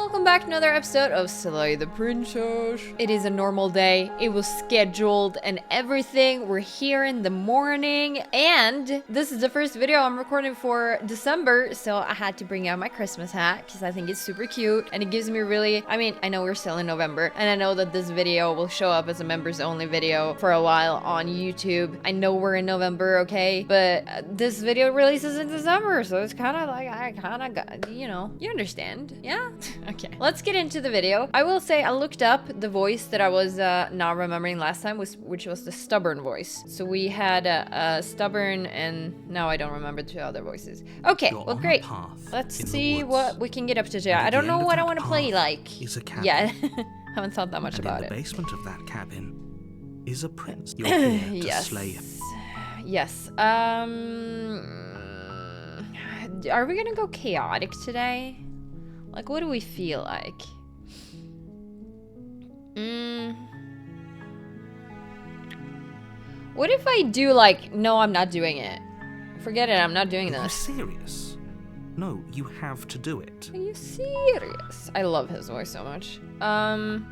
welcome back to another episode of Slay the Princess. It is a normal day, it was scheduled and everything. We're here in the morning, and this is the first video I'm recording for December, so I had to bring out my Christmas hat because I think it's super cute and it gives me really, I mean, I know we're still in November, and I know that this video will show up as a members only video for a while on YouTube. I know we're in November, okay, but this video releases in December, so it's kind of like, I kind of got, you know, you understand, yeah? Okay, let's get into the video. I will say I looked up the voice that I was not remembering last time, which was the stubborn voice. So we had a stubborn, and now I don't remember the two other voices. Okay, well, great. Let's see what we can get up to today. I don't know what I want to play like. Is a cabin. Yeah, haven't thought that much and about in the it. basement of that cabin is a prince. You're here to slay him. Yes. Are we gonna go chaotic today? Like, what do we feel like? What if I do like, no, I'm not doing it. Forget it, I'm not doing Are you this. serious? No, you have to do it. Are you serious? I love his voice so much. Can't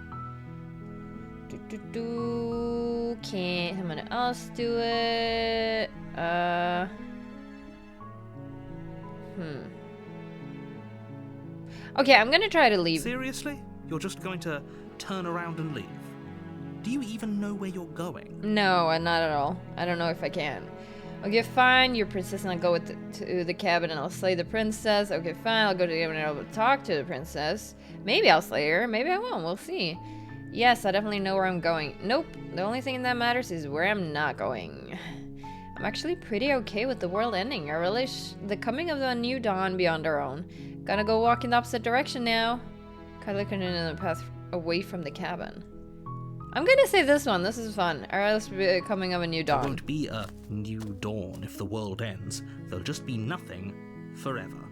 someone else do it? Okay, I'm gonna try to leave. Seriously? You're just going to turn around and leave? Do you even know where you're going? No, not at all. I don't know if I can. Okay, fine. You're princess, and I'll go to the cabin and I'll slay the princess. Okay, fine. I'll go to the cabin and I'll talk to the princess. Maybe I'll slay her. Maybe I won't. We'll see. Yes, I definitely know where I'm going. Nope. The only thing that matters is where I'm not going. I'm actually pretty okay with the world ending. I relish the coming of a new dawn beyond our own. Gonna go walk in the opposite direction now. Kinda looking in the path away from the cabin. I'm gonna say this one. This is fun. Or else the coming of a new dawn. There won't be a new dawn if the world ends. There'll just be nothing forever.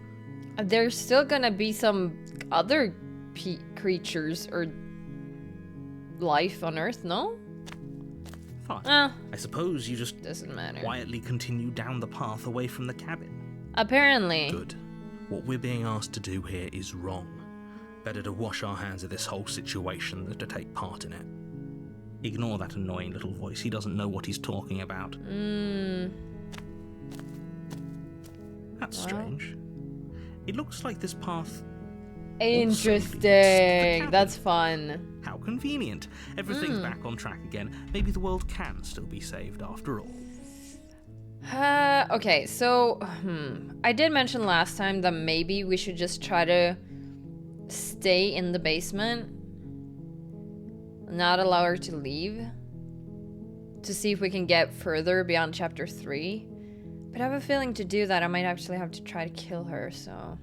There's still gonna be some other creatures or life on Earth, no? Fine. I suppose you just Doesn't matter. quietly continue down the path away from the cabin. Apparently. Good. What we're being asked to do here is wrong. Better to wash our hands of this whole situation than to take part in it. Ignore that annoying little voice. He doesn't know what he's talking about. That's strange. It looks like this path... Interesting. That's fun. How convenient. Everything's back on track again. Maybe the world can still be saved after all. Okay, so, I did mention last time that maybe we should just try to stay in the basement. Not allow her to leave. To see if we can get further beyond chapter 3. But I have a feeling to do that I might actually have to try to kill her, so...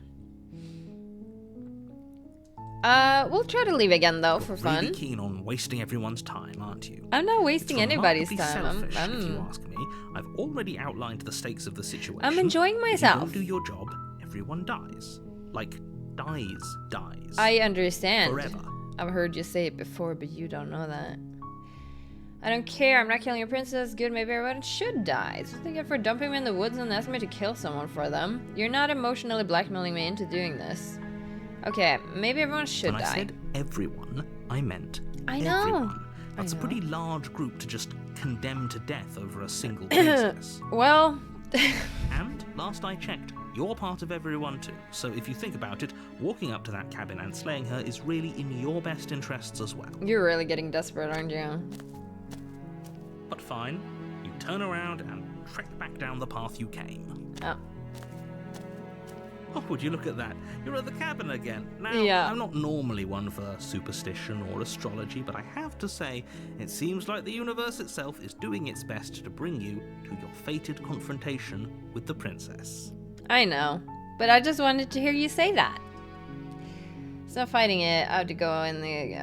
we'll try to leave again though, for fun. Really keen on wasting everyone's time, aren't you? I'm not wasting anybody's It's time. selfish, if you ask me. I've already outlined the stakes of the situation. I'm enjoying myself. If you don't do your job, everyone dies. Like, dies. I understand. Forever. I've heard you say it before, but you don't know that. I don't care. I'm not killing your princess. Good, maybe everyone should die. So thank you for dumping me in the woods and asking me to kill someone for them. You're not emotionally blackmailing me into doing this. Okay, maybe everyone should die. When I said everyone, I meant I know. everyone. That's a pretty large group to just condemn to death over a single princess. Well... And, last I checked, you're part of everyone too. So if you think about it, walking up to that cabin and slaying her is really in your best interests as well. You're really getting desperate, aren't you? But fine, you turn around and trek back down the path you came. Oh, would you look at that? You're at the cabin again. Now, yeah. I'm not normally one for superstition or astrology, but I have to say, it seems like the universe itself is doing its best to bring you to your fated confrontation with the princess. I know, but I just wanted to hear you say that. So fighting it, I have to go in the...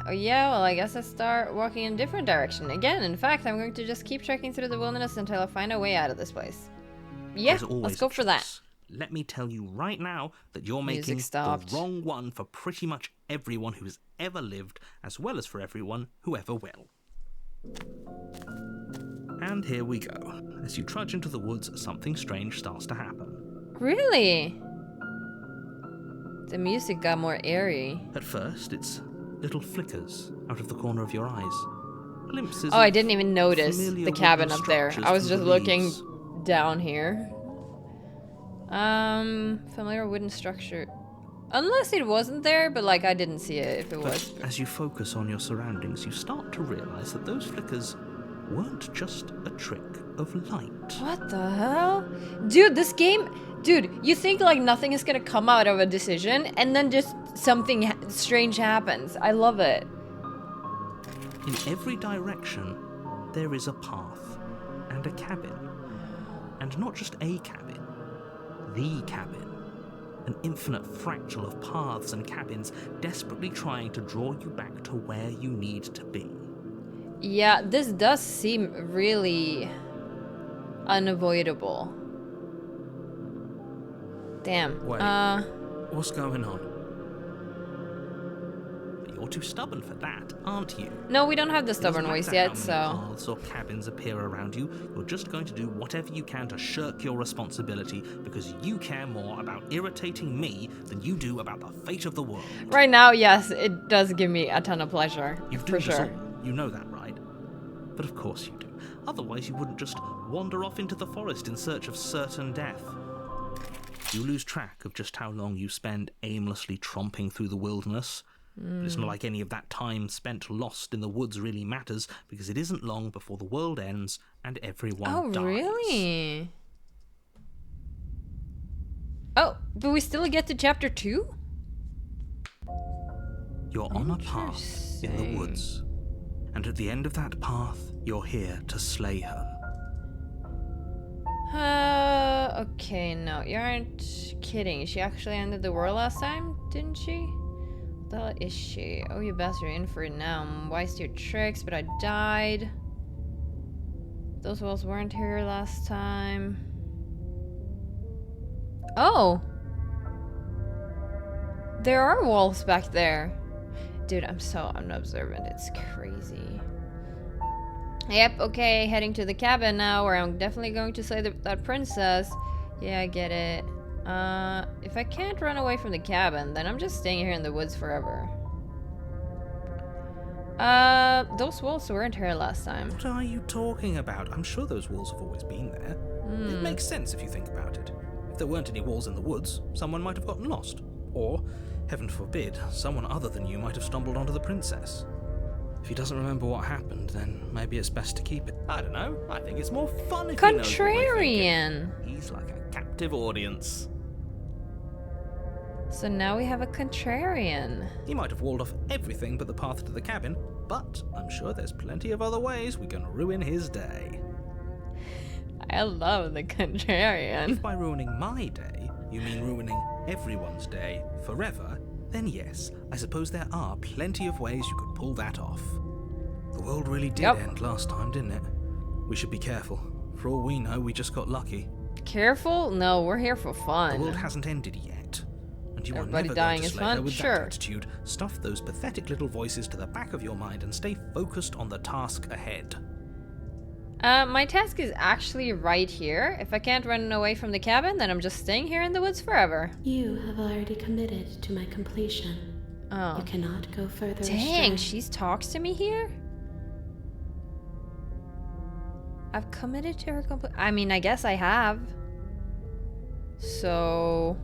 Oh yeah, well I guess I start walking in a different direction. Again, in fact, I'm going to just keep trekking through the wilderness until I find a way out of this place. Yeah, let's go for that. Let me tell you right now that you're making the wrong one for pretty much everyone who's ever lived, as well as for everyone who ever will. And here we go. As you trudge into the woods, something strange starts to happen. Really? The music got more airy. At first, it's little flickers out of the corner of your eyes. Glimpses Oh, I of didn't even notice familiar the cabin wooden up there. structures I was through just the looking leaves. down here. Familiar wooden structure. Unless it wasn't there, but like I didn't see it if it was. But as you focus on your surroundings, you start to realize that those flickers weren't just a trick of light. What the hell? Dude, this game... Dude, you think like nothing is gonna come out of a decision, and then just something strange happens. I love it. In every direction, there is a path and a cabin. And not just a cabin, the cabin. An infinite fractal of paths and cabins desperately trying to draw you back to where you need to be. Yeah, this does seem really unavoidable. Damn. Wait, what's going on? You're too stubborn for that, aren't you? No, we don't have the stubborn voice yet, so... paths or cabins appear around you, you're just going to do whatever you can to shirk your responsibility because you care more about irritating me than you do about the fate of the world. Right now, yes, it does give me a ton of pleasure. You've for sure. You know that, right? But of course you do. Otherwise you wouldn't just wander off into the forest in search of certain death. You lose track of just how long you spend aimlessly tromping through the wilderness. But it's not like any of that time spent lost in the woods really matters, because it isn't long before the world ends and everyone dies. Oh, really? Oh, but we still get to chapter 2? You're on a path in the woods, and at the end of that path, you're here to slay her. Okay, no, you aren't kidding. She actually ended the world last time, didn't she? What the hell is she? Oh, you bastard, you're in for it now. Wise to your tricks, but I died. Those walls weren't here last time. Oh! There are walls back there. Dude, I'm so unobservant. It's crazy. Yep, okay, heading to the cabin now, where I'm definitely going to slay that princess. Yeah, I get it. If I can't run away from the cabin, then I'm just staying here in the woods forever. Those walls weren't here last time. What are you talking about? I'm sure those walls have always been there. It makes sense if you think about it. If there weren't any walls in the woods, someone might have gotten lost. Or, heaven forbid, someone other than you might have stumbled onto the princess. If he doesn't remember what happened, then maybe it's best to keep it. I don't know. I think it's more fun if he knows what we're thinking. He's like a captive audience. So now we have a contrarian. He might have walled off everything but the path to the cabin, but I'm sure there's plenty of other ways we can ruin his day. I love the contrarian. If by ruining my day, you mean ruining everyone's day forever, then yes, I suppose there are plenty of ways you could pull that off. The world really did end last time, didn't it? We should be careful. For all we know, we just got lucky. Careful? No, we're here for fun. The world hasn't ended yet. And you Everybody are never dying going to is slay her fun? with Sure. that attitude. Stuff those pathetic little voices to the back of your mind and stay focused on the task ahead. My task is actually right here. If I can't run away from the cabin, then I'm just staying here in the woods forever. You have already committed to my completion. Oh. You cannot go further Dang, astray. she talks to me here? I've committed to her I mean, I guess I have. So...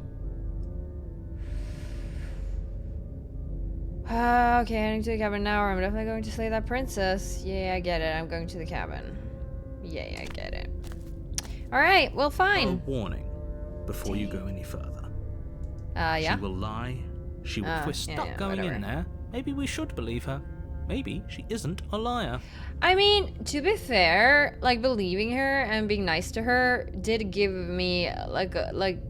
okay, heading to the cabin now, or I'm definitely going to slay that princess. Yeah, I get it. I'm going to the cabin. Yeah, I get it. Alright, well, fine. A warning before you go any further. Yeah? She will lie. She will twist stuff going in there. Maybe we should believe her. Maybe she isn't a liar. I mean, to be fair, like, believing her and being nice to her did give me, like,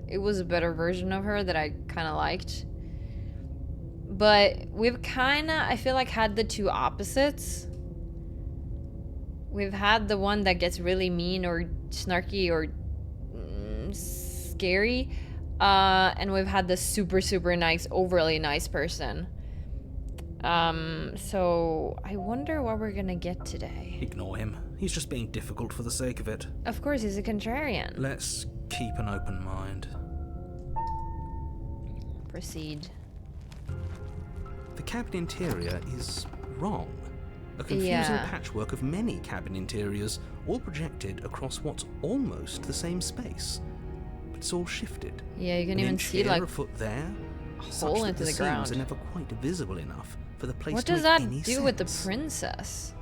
it was a better version of her that I kind of liked. But we've kind of, I feel like, had the two opposites. We've had the one that gets really mean or snarky or scary. And we've had the super, super nice, overly nice person. So I wonder what we're gonna get today. Ignore him. He's just being difficult for the sake of it. Of course, he's a contrarian. Let's keep an open mind. Proceed. The cabin interior is wrong. A confusing Yeah. patchwork of many cabin interiors, all projected across what's almost the same space. But it's all shifted. Yeah, you can An even inch see here, like a foot there, a such hole that into the seams ground. are never quite visible enough for the place What to does make that any do with the sense. princess?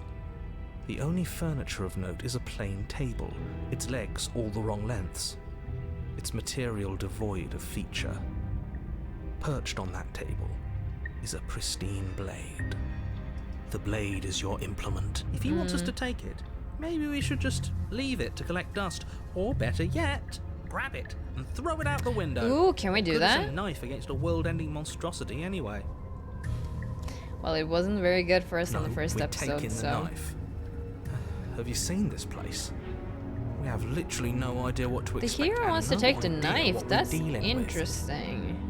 The only furniture of note is a plain table, its legs all the wrong lengths. Its material devoid of feature. Perched on that table is a pristine blade. The blade is your implement. If he wants us to take it, maybe we should just leave it to collect dust. Or better yet, grab it and throw it out the window. Ooh, can we do Good as that? a knife against a world-ending monstrosity anyway. Well, it wasn't very good for us No, in the first we're episode, taking the so... knife. Have you seen this place? We have literally no idea what to The expect. hero and wants to no take the idea knife. what we're That's dealing with. interesting.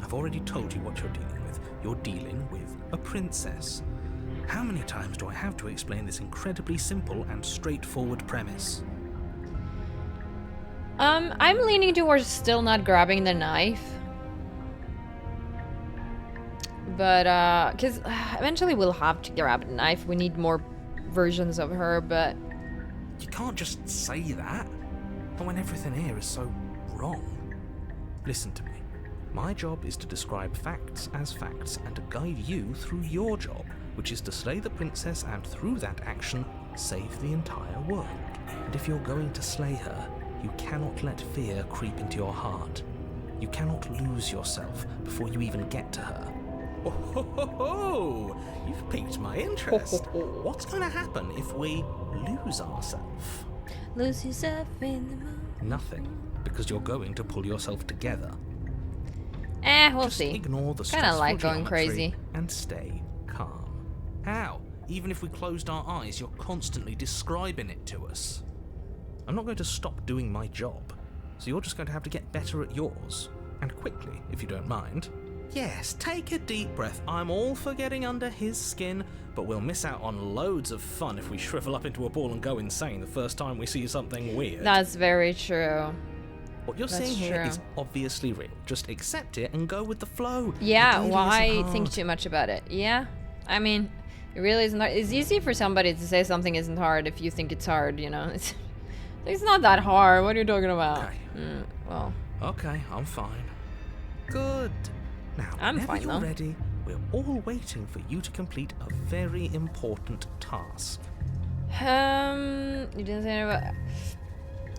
I've already told you what you're dealing with. You're dealing with a princess. How many times do I have to explain this incredibly simple and straightforward premise? I'm leaning towards still not grabbing the knife. But, because eventually we'll have to grab the knife. We need more versions of her, but... You can't just say that. And when everything here is so wrong. Listen to me. My job is to describe facts as facts and to guide you through your job, which is to slay the princess and through that action, save the entire world. And if you're going to slay her, you cannot let fear creep into your heart. You cannot lose yourself before you even get to her. Oh, ho, ho, ho. You've piqued my interest. What's going to happen if we lose ourselves? Lose yourself in the moon. Nothing, because you're going to pull yourself together. We'll Just see. ignore the Kinda stressful like going geometry crazy. and stay calm. How? Even if we closed our eyes, you're constantly describing it to us. I'm not going to stop doing my job, so you're just going to have to get better at yours. And quickly, if you don't mind. Yes, take a deep breath. I'm all for getting under his skin, but we'll miss out on loads of fun if we shrivel up into a ball and go insane the first time we see something weird. That's very true. What you're That's seeing here true. is obviously real. Just accept it and go with the flow. Yeah, It really why isn't think hard. too much about it? Yeah, I mean, it really isn't hard. It's easy for somebody to say something isn't hard if you think it's hard, you know? It's not that hard. What are you talking about? Okay. Well, Okay, I'm fine. Good. Now, I'm whenever fine, you're though. ready, we're all waiting for you to complete a very important task. you didn't say anything about...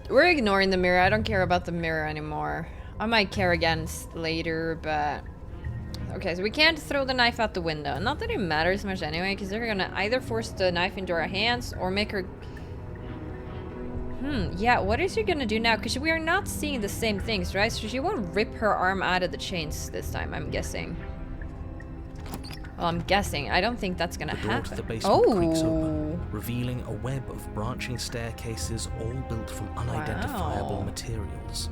We're ignoring the mirror. I don't care about the mirror anymore. I might care again later, but... Okay, so we can't throw the knife out the window. Not that it matters much anyway, because they're gonna either force the knife into our hands or make her... yeah, what is she gonna do now? Because we are not seeing the same things, right? So she won't rip her arm out of the chains this time, I'm guessing. Well, I'm guessing. I don't think that's gonna The door happen. to the basement creaks Oh! open, revealing a web of branching staircases all built from unidentifiable Wow. materials.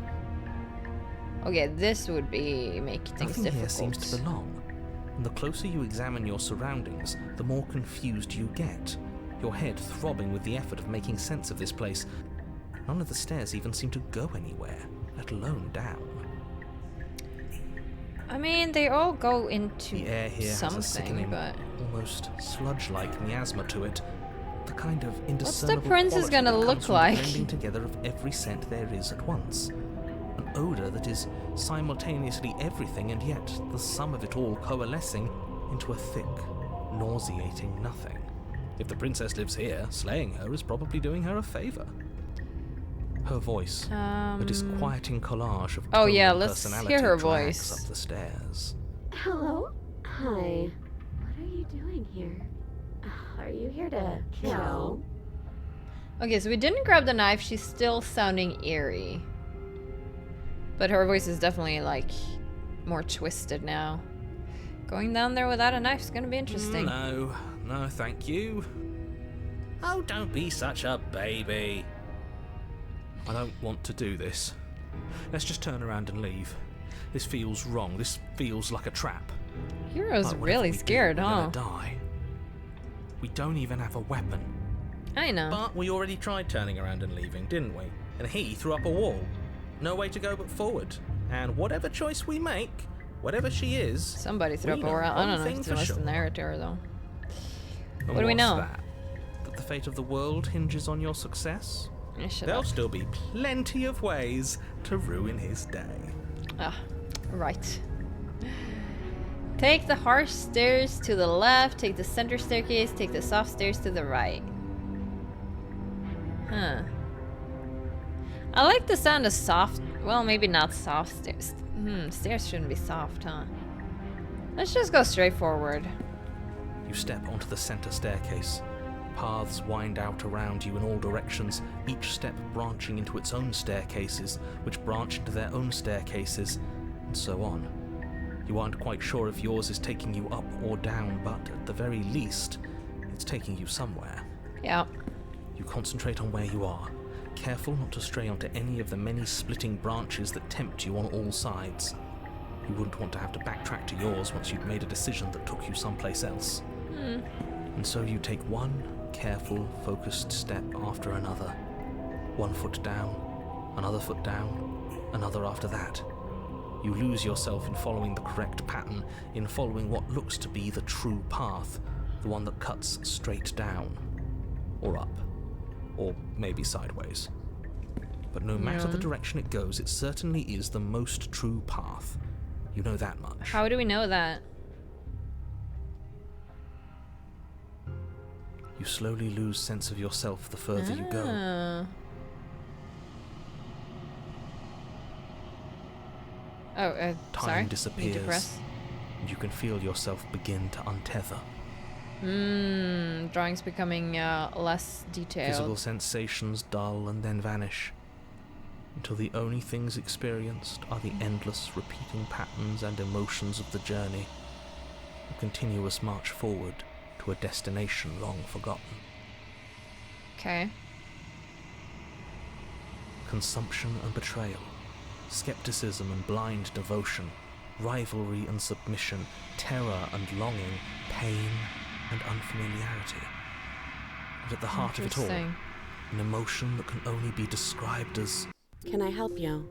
Okay, this would be make things Nothing difficult. here seems to belong. And the closer you examine your surroundings, the more confused you get. Your head throbbing with the effort of making sense of this place. None of the stairs even seem to go anywhere, let alone down. I mean, they all go into The air here has a something, sickening, but almost sludge-like miasma to it. The kind of indiscernible princess quality gonna that look comes from the like? blending together of every scent there is at once. An odor that is simultaneously everything and yet the sum of it all coalescing into a thick, nauseating nothing. If the princess lives here, slaying her is probably doing her a favor. Her voice, a disquieting collage of Oh, tone yeah, and let's personality hear her drags voice. up the stairs. Hello? Hi. What are you doing here? Are you here to kill? Okay, so we didn't grab the knife. She's still sounding eerie. But her voice is definitely, like, more twisted now. Going down there without a knife is gonna be interesting. No, thank you. Oh, don't be such a baby. I don't want to do this. Let's just turn around and leave. This feels wrong. This feels like a trap. Hero's But whatever really we do, scared, we're huh? gonna die. We don't even have a weapon. I know. But we already tried turning around and leaving, didn't we? And he threw up a wall. No way to go but forward. And whatever choice we make, whatever she is... Somebody threw we up a know I one don't know thing if it's for just sure. the narrator, though. And What do we what's know? That the fate of the world hinges on your success? Shut There'll up. still be plenty of ways to ruin his day. Ah, right. Take the harsh stairs to the left, take the center staircase, take the soft stairs to the right. Huh. I like the sound of soft, well, maybe not soft stairs. Stairs shouldn't be soft, huh? Let's just go straight forward. You step onto the center staircase. Paths wind out around you in all directions, each step branching into its own staircases, which branch into their own staircases, and so on. You aren't quite sure if yours is taking you up or down, but at the very least, it's taking you somewhere. Yeah. You concentrate on where you are, careful not to stray onto any of the many splitting branches that tempt you on all sides. You wouldn't want to have to backtrack to yours once you'd made a decision that took you someplace else. And so you take one careful, focused step after another. One foot down, another foot down, another after that. You lose yourself in following the correct pattern, in following what looks to be the true path, the one that cuts straight down, or up, or maybe sideways. But no matter the direction it goes, it certainly is the most true path. You know that much. How do we know that? You slowly lose sense of yourself the further you go. Oh, sorry. Time Need to disappears, press. and you can feel yourself begin to untether. Drawing's becoming less detailed. Physical sensations dull and then vanish, until the only things experienced are the endless repeating patterns and emotions of the journey, a continuous march forward to a destination long forgotten. Okay. Consumption and betrayal, skepticism and blind devotion, rivalry and submission, terror and longing, pain and unfamiliarity. And at the heart of it all, Interesting. an emotion that can only be described as... Can I help you?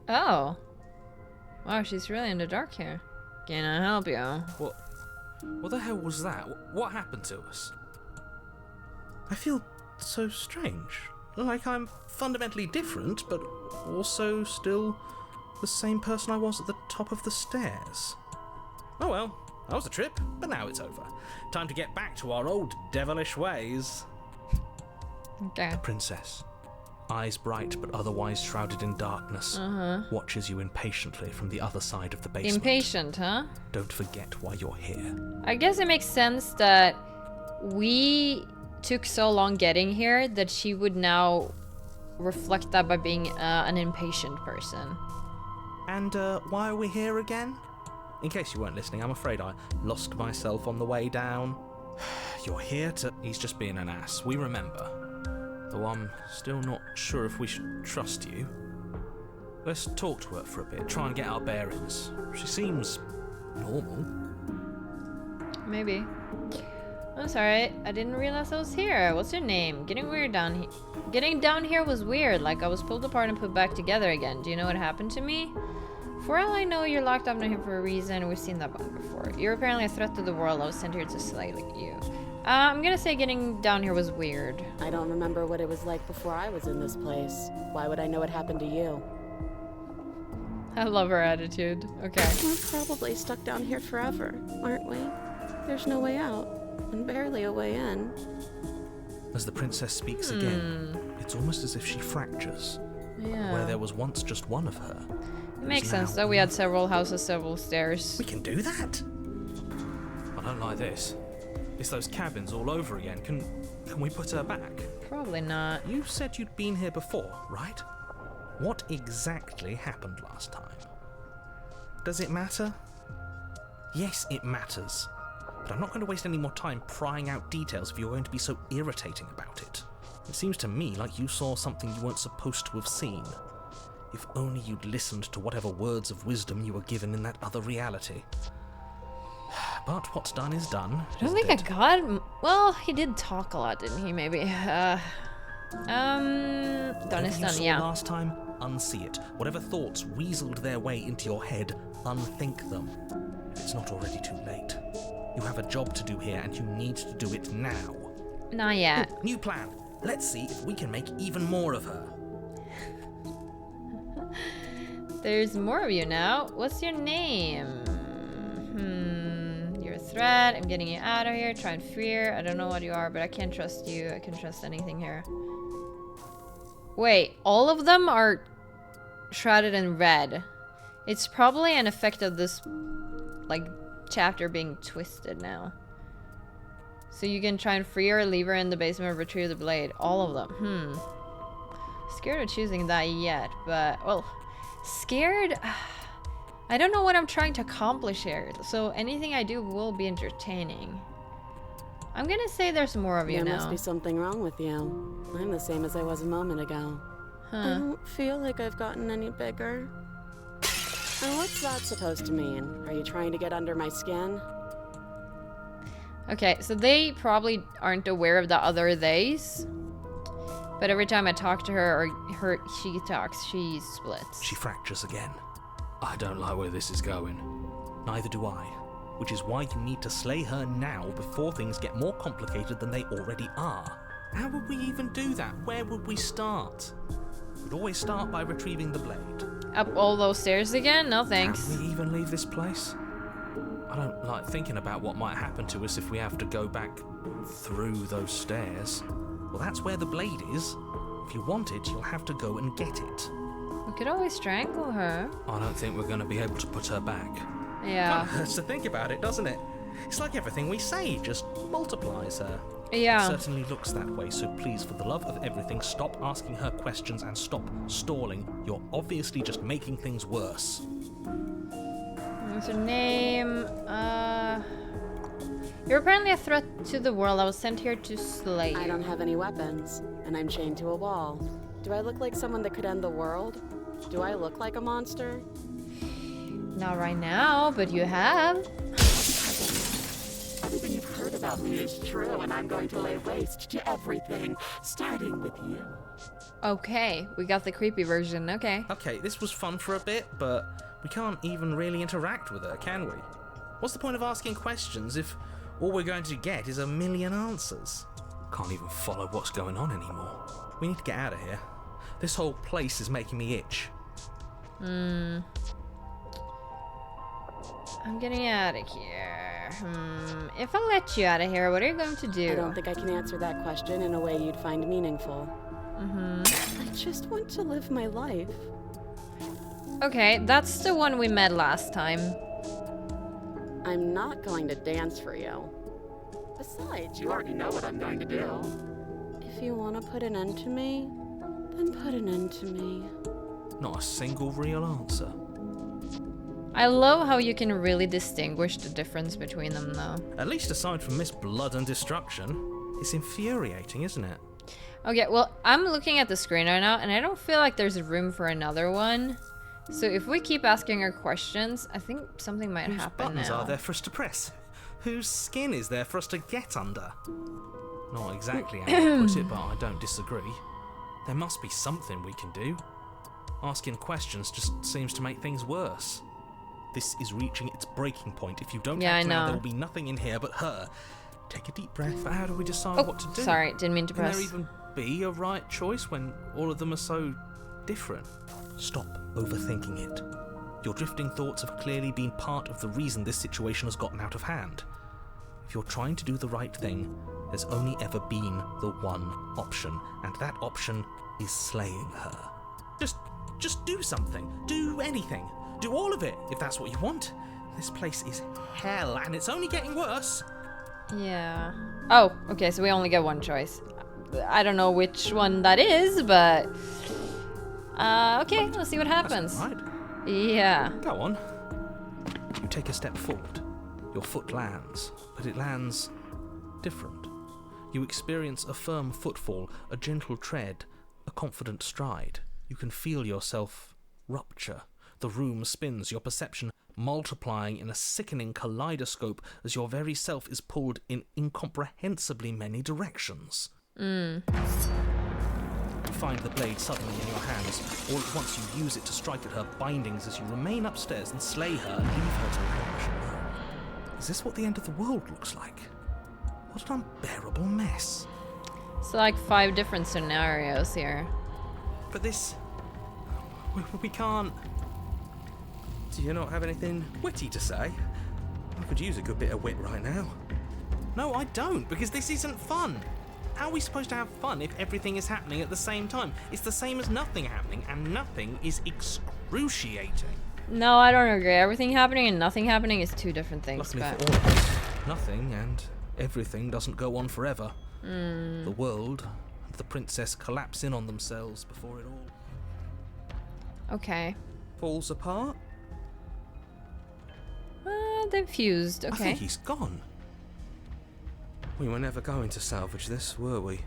Oh. Wow, she's really in the dark here. Can I help you? What the hell was that? What happened to us? I feel so strange. Like I'm fundamentally different, but also still the same person I was at the top of the stairs. Oh well, that was a trip, but now it's over. Time to get back to our old devilish ways. Okay. The princess, eyes bright but otherwise shrouded in darkness, watches you impatiently from the other side of the basement. Impatient, huh? Don't forget why you're here. I guess it makes sense that we took so long getting here that she would now reflect that by being an impatient person. And why are we here again? In case you weren't listening, I'm afraid I lost myself on the way down. You're here to... He's just being an ass, we remember. Though I'm still not sure if we should trust you. Let's talk to her for a bit, try and get our bearings. She seems normal. Maybe. I'm sorry, I didn't realize I was here. What's your name? Getting down here was weird, like I was pulled apart and put back together again. Do you know what happened to me? For all I know, you're locked up in here for a reason. We've seen that bug before. You're apparently a threat to the world. I was sent here to slay you. I'm gonna say getting down here was weird. I don't remember what it was like before I was in this place. Why would I know what happened to you? I love her attitude. Okay. We're probably stuck down here forever, aren't we? There's no way out, and barely a way in. As the princess speaks again, it's almost as if she fractures. Yeah. Where there was once just one of her. It makes now sense though. We had several houses, several stairs. We can do that? I don't like this. It's those cabins all over again. Can we put her back? Probably not. You said you'd been here before, right? What exactly happened last time? Does it matter? Yes, it matters. But I'm not going to waste any more time prying out details if you're going to be so irritating about it. It seems to me like you saw something you weren't supposed to have seen. If only you'd listened to whatever words of wisdom you were given in that other reality. But what's done is done. I don't think I got... Well, he did talk a lot, didn't he? Maybe. Done is Whatever you done, saw yeah. last time, unsee it. Whatever thoughts weaseled their way into your head, unthink them. If it's not already too late. You have a job to do here, and you need to do it now. Not yet. Ooh, new plan. Let's see if we can make even more of her. There's more of you now. What's your name? You're a threat. I'm getting you out of here. Try and free her. I don't know what you are, but I can't trust you. I can't trust anything here. Wait, all of them are shrouded in red. It's probably an effect of this, like, chapter being twisted now. So you can try and free her, leave her in the basement, or retrieve the blade. All of them. Scared of choosing that yet, but, well, scared? I don't know what I'm trying to accomplish here, so anything I do will be entertaining. I'm gonna say there's more of you now. There must be something wrong with you. I'm the same as I was a moment ago. I don't feel like I've gotten any bigger. And what's that supposed to mean? Are you trying to get under my skin? Okay, so they probably aren't aware of the other theys. But every time I talk to her or she talks, she splits. She fractures again. I don't like where this is going. Neither do I. Which is why you need to slay her now before things get more complicated than they already are. How would we even do that? Where would we start? We'd always start by retrieving the blade. Up all those stairs again? No thanks. Can we even leave this place? I don't like thinking about what might happen to us if we have to go back through those stairs. Well, that's where the blade is. If you want it, you'll have to go and get it. We could always strangle her. I don't think we're going to be able to put her back. Yeah. It hurts to think about it, doesn't it? It's like everything we say just multiplies her. Yeah. It certainly looks that way, so please, for the love of everything, stop asking her questions and stop stalling. You're obviously just making things worse. What's your name? You're apparently a threat to the world. I was sent here to slay you. I don't have any weapons, and I'm chained to a wall. Do I look like someone that could end the world? Do I look like a monster? Not right now, but you have. Everything you've heard about me is true, and I'm going to lay waste to everything, starting with you. Okay, we got the creepy version. Okay. Okay, this was fun for a bit, but we can't even really interact with her, can we? What's the point of asking questions if all we're going to get is a million answers? Can't even follow what's going on anymore. We need to get out of here. This whole place is making me itch. I'm getting out of here. If I let you out of here, what are you going to do? I don't think I can answer that question in a way you'd find meaningful. I just want to live my life. Okay, that's the one we met last time. I'm not going to dance for you. Besides, You already know what I'm going to do. if you want to put an end to me, then put an end to me. Not a single real answer. I love how you can really distinguish the difference between them, though. At least aside from this blood and destruction, it's infuriating, isn't it? Okay, well, I'm looking at the screen right now, and I don't feel like there's room for another one. So if we keep asking her questions, I think something might Whose happen buttons now. are there for us to press? Whose skin is there for us to get under? Not exactly how you put it, but I don't disagree. There must be something we can do. Asking questions just seems to make things worse. This is reaching its breaking point. If you don't act now, there will be nothing in here but her. Take a deep breath. How do we decide what to do? Sorry, didn't mean to Can press. there even be a right choice when all of them are so different? Stop overthinking it. Your drifting thoughts have clearly been part of the reason this situation has gotten out of hand. If you're trying to do the right thing, there's only ever been the one option, and that option is slaying her. Just do something. Do anything. Do all of it, if that's what you want. This place is hell, and it's only getting worse. Yeah. Oh, okay, so we only get one choice. I don't know which one that is, but... okay, let's see what happens. That's right. Yeah. Go on. You take a step forward. Your foot lands, but it lands different. You experience a firm footfall, a gentle tread, a confident stride. You can feel yourself rupture. The room spins, your perception multiplying in a sickening kaleidoscope as your very self is pulled in incomprehensibly many directions. find the blade suddenly in your hands. All at once you use it to strike at her bindings as you remain upstairs and slay her and leave her to languish. Is this what the end of the world looks like? What an unbearable mess. It's like 5 different scenarios here. But this... We can't... Do you not have anything witty to say? I could use a good bit of wit right now. No, I don't, because this isn't fun. How are we supposed to have fun if everything is happening at the same time? It's the same as nothing happening, and nothing is excruciating. No, I don't agree. Everything happening and nothing happening is 2 different things. Luckily But... for all of us, nothing and everything doesn't go on forever. The world and the princess collapse in on themselves before it all Okay. falls apart. They've fused. I Okay. think he's gone. We were never going to salvage this, were we?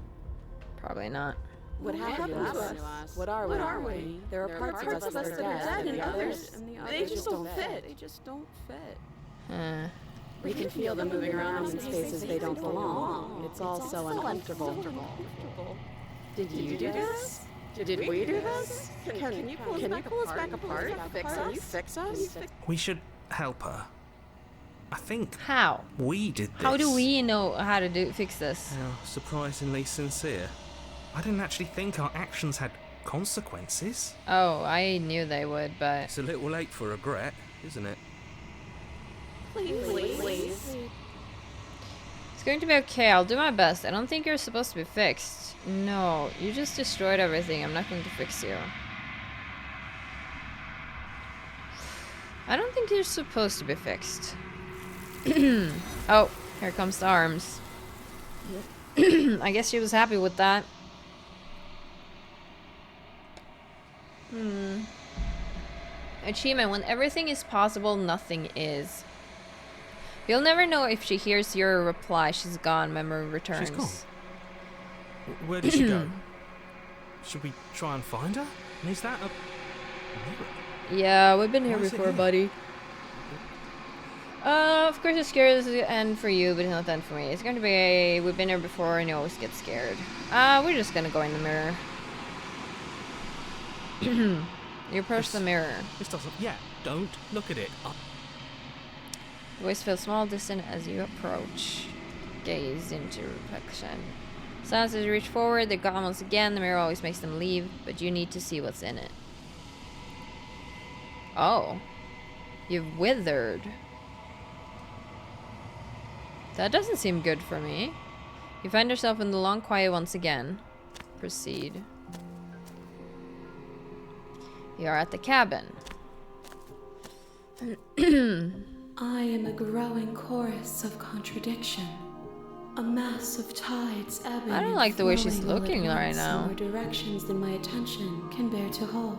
Probably not. What happened to us? What are we? There are parts of us that are dead, and others, they just don't fit. They just don't fit. We can feel them moving around in spaces they don't belong. It's all so uncomfortable. Did you do this? Did we do this? Can you pull us back apart? Can you fix us? We should help her. I think How? we did this. How do we know how to fix this? How surprisingly sincere. I didn't actually think our actions had consequences. Oh, I knew they would, but... It's a little late for regret, isn't it? Please. It's going to be okay. I'll do my best. I don't think you're supposed to be fixed. No, you just destroyed everything. I'm not going to fix you. I don't think you're supposed to be fixed. Oh, here comes the arms. I guess she was happy with that. Achievement. When everything is possible, nothing is. You'll never know if she hears your reply. She's gone. Memory returns. She's gone. Where did she go? Should we try and find her? And is that a mirror? Yeah, we've been here Why is it before, here? buddy. Of course it's scary. This is the end for you, but it's not the end for me. It's going to be we've been here before and you always get scared. We're just gonna go in the mirror. You approach the mirror. This doesn't... Yeah, don't look at it. The voice feels small, distant as you approach. Gaze into reflection. Silence as you reach forward, they're gone once again. The mirror always makes them leave, but you need to see what's in it. Oh. You've withered. That doesn't seem good for me. You find yourself in the long quiet once again. Proceed. You are at the cabin. I am a growing chorus of contradiction. A mass of tides ebbing I don't like the way and she's flowing looking all at right once now. in more directions than my attention can bear to hold.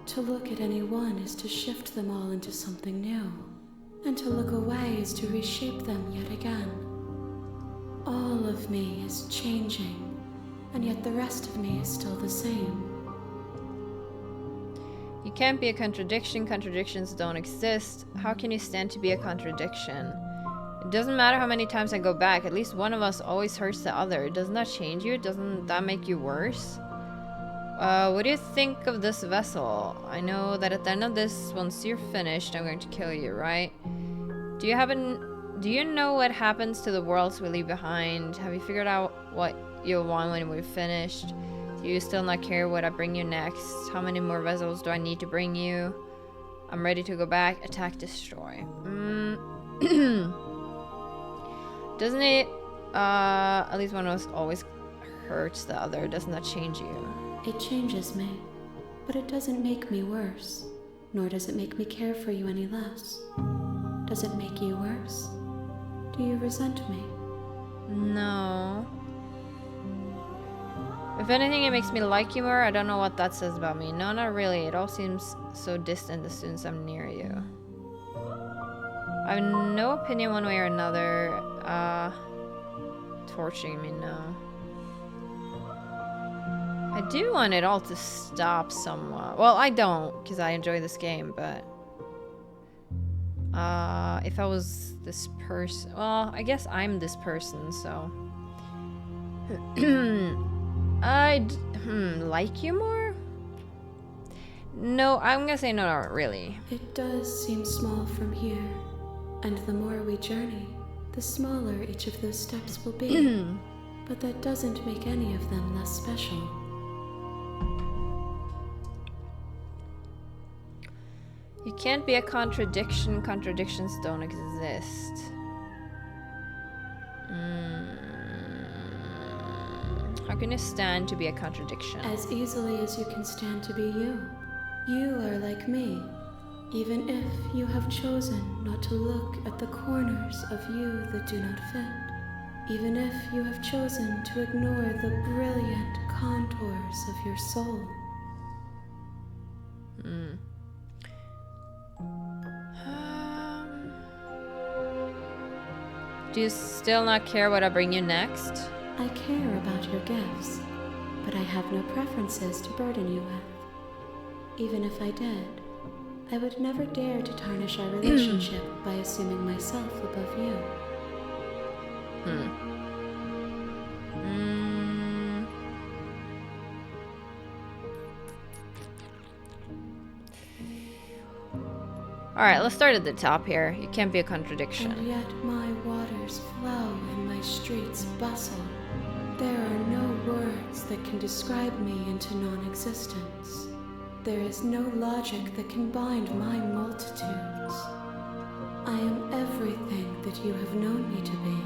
To look at any one is to shift them all into something new. And to look away is to reshape them yet again. All of me is changing, and yet the rest of me is still the same. You can't be a contradiction. Contradictions don't exist. How can you stand to be a contradiction? It doesn't matter how many times I go back. At least one of us always hurts the other. Doesn't that change you? Doesn't that make you worse? What do you think of this vessel? I know that at the end of this, once you're finished, I'm going to kill you, right? Do you know what happens to the worlds we leave behind? Have you figured out what you'll want when we're finished? Do you still not care what I bring you next? How many more vessels do I need to bring you? I'm ready to go back. Attack, destroy. Doesn't it, at least one of us always hurts the other. Doesn't that change you? It changes me, but it doesn't make me worse, nor does it make me care for you any less. Does it make you worse? Do you resent me? No. If anything, it makes me like you more. I don't know what that says about me. No, not really. It all seems so distant as soon as I'm near you. I have no opinion one way or another. Torturing me, no. I do want it all to stop somewhat. Well, I don't, because I enjoy this game, but... if I was this person... Well, I guess I'm this person, so... Like you more? No, I'm gonna say no, not really. It does seem small from here, and the more we journey, the smaller each of those steps will be. But that doesn't make any of them less special. You can't be a contradiction. Contradictions don't exist. How can you stand to be a contradiction? As easily as you can stand to be you. You are like me, even if you have chosen not to look at the corners of you that do not fit. Even if you have chosen to ignore the brilliant contours of your soul. Do you still not care what I bring you next? I care about your gifts, but I have no preferences to burden you with. Even if I did, I would never dare to tarnish our relationship by assuming myself above you. Alright, let's start at the top here. You can't be a contradiction. And yet my waters flow and my streets bustle. There are no words that can describe me into non-existence. There is no logic that can bind my multitudes. I am everything that you have known me to be,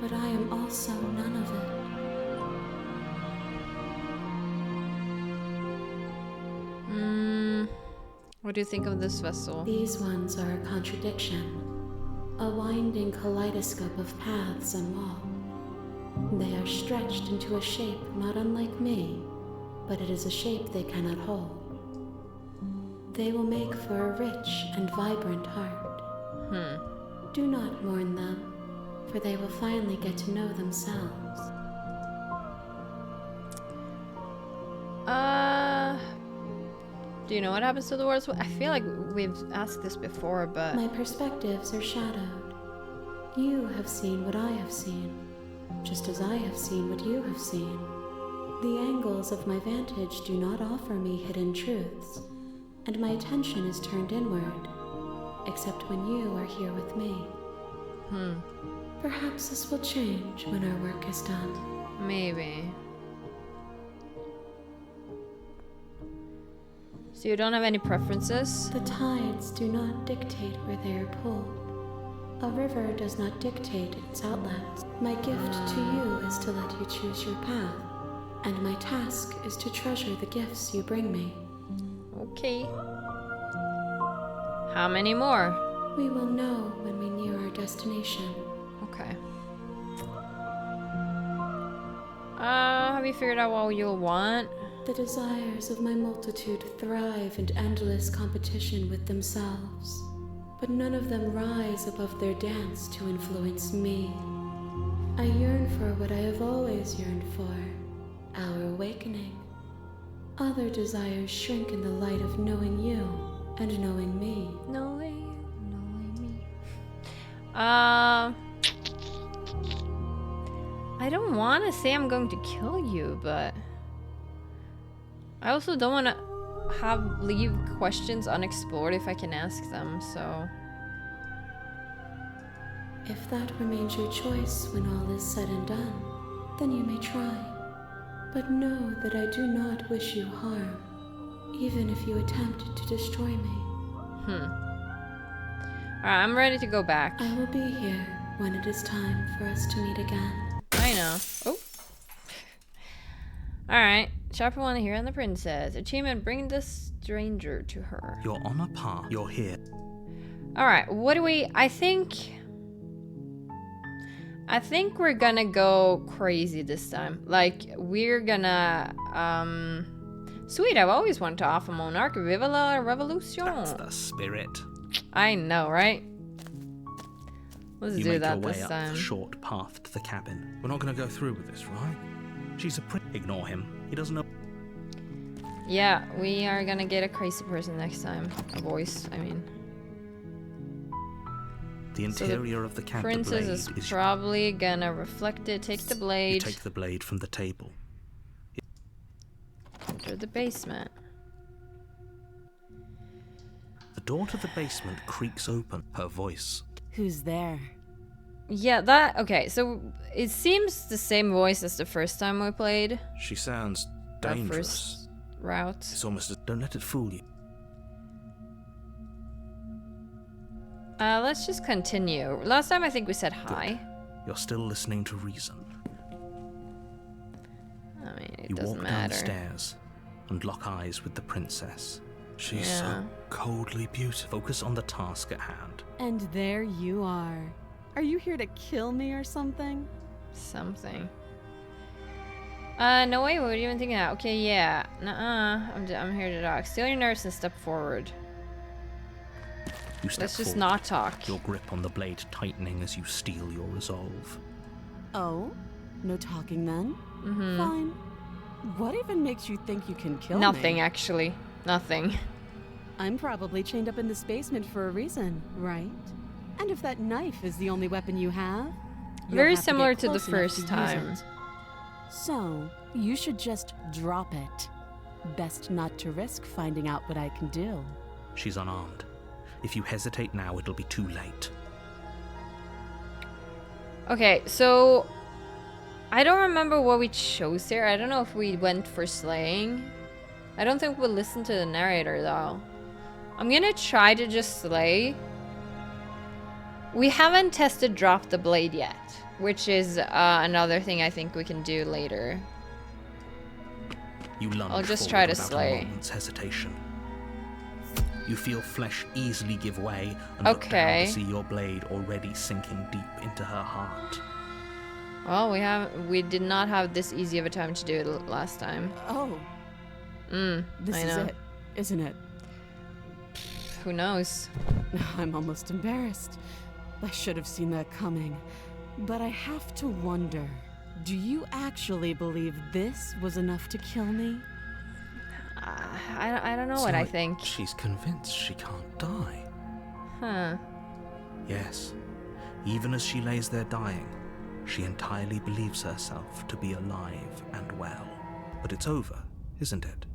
but I am also none of it. What do you think of this vessel? These ones are a contradiction, a winding kaleidoscope of paths and wall. They are stretched into a shape not unlike me, but it is a shape they cannot hold. They will make for a rich and vibrant heart. Do not mourn them, for they will finally get to know themselves. Do you know what happens to the words? I feel like we've asked this before, but... My perspectives are shadowed. You have seen what I have seen, just as I have seen what you have seen. The angles of my vantage do not offer me hidden truths, and my attention is turned inward, except when you are here with me. Perhaps this will change when our work is done. Maybe. So you don't have any preferences? The tides do not dictate where they are pulled. A river does not dictate its outlets. My gift to you is to let you choose your path, and my task is to treasure the gifts you bring me. Okay. How many more? We will know when we near our destination. Okay. Have you figured out what you'll want? The desires of my multitude thrive in endless competition with themselves, but none of them rise above their dance to influence me. I yearn for what I have always yearned for, our awakening. Other desires shrink in the light of knowing you and knowing me. Knowing me. I don't want to say I'm going to kill you, but I also don't want to leave questions unexplored if I can ask them, so... If that remains your choice when all is said and done, then you may try. But know that I do not wish you harm, even if you attempt to destroy me. Alright, I'm ready to go back. I will be here when it is time for us to meet again. I know. Oh. Alright. Chapter 1, Here and the Princess. Achievement, bring the stranger to her. You're on a path. You're here. Alright, what do we... I think we're gonna go crazy this time. Like, we're gonna... Sweet, I've always wanted to offer Monarch. Viva la Revolution. That's the spirit. I know, right? Let's You do make that your way this up time. the short path to the cabin. We're not going to go through with this, right? She's a Ignore him. He doesn't know. Yeah, we are gonna get a crazy person next time. A voice, I mean. The interior of the cabin. Princess is probably gonna reflect it. Take the blade. You take the blade from the table. Enter the basement. The door to the basement creaks open, her voice. Who's there? Yeah, that... Okay, so it seems the same voice as the first time we played. She sounds Our dangerous. first route. It's almost as... Don't let it fool you. Let's just continue. Last time I think we said hi. You're still listening to reason. I mean, it You doesn't walk down matter. the stairs and lock eyes with the princess. She's Yeah. so coldly beautiful. Focus on the task at hand. And there you are. Are you here to kill me or something? Something. No way, what were you even thinking that? Okay, yeah. Nuh-uh. I'm here to talk. Steal your nerves and step forward. You step Let's just forward, not talk. your grip on the blade tightening as you steel your resolve. Oh? No talking then? Mm-hmm. Fine. What even makes you think you can kill me? Nothing, actually. Nothing. I'm probably chained up in this basement for a reason, right? And if that knife is the only weapon you have, you'll Very have similar get to the close enough first to use time. it. So, you should just drop it. Best not to risk finding out what I can do. She's unarmed. If you hesitate now, it'll be too late. Okay, so... I don't remember what we chose here. I don't know if we went for slaying. I don't think we'll listen to the narrator, though. I'm gonna try to just slay. We haven't tested drop the blade yet, which is another thing I think we can do later. You lunge I'll just forward try to without slay. a moment's hesitation. You feel flesh easily give way and look down Okay. to see your blade already sinking deep into her heart. Well, we did not have this easy of a time to do it last time. Oh, this I is know. it, isn't it? Who knows? I'm almost embarrassed. I should have seen that coming. But I have to wonder, do you actually believe this was enough to kill me? I don't know It's what I like think. She's convinced she can't die. Huh. Yes, even as she lays there dying, she entirely believes herself to be alive and well. But it's over, isn't it?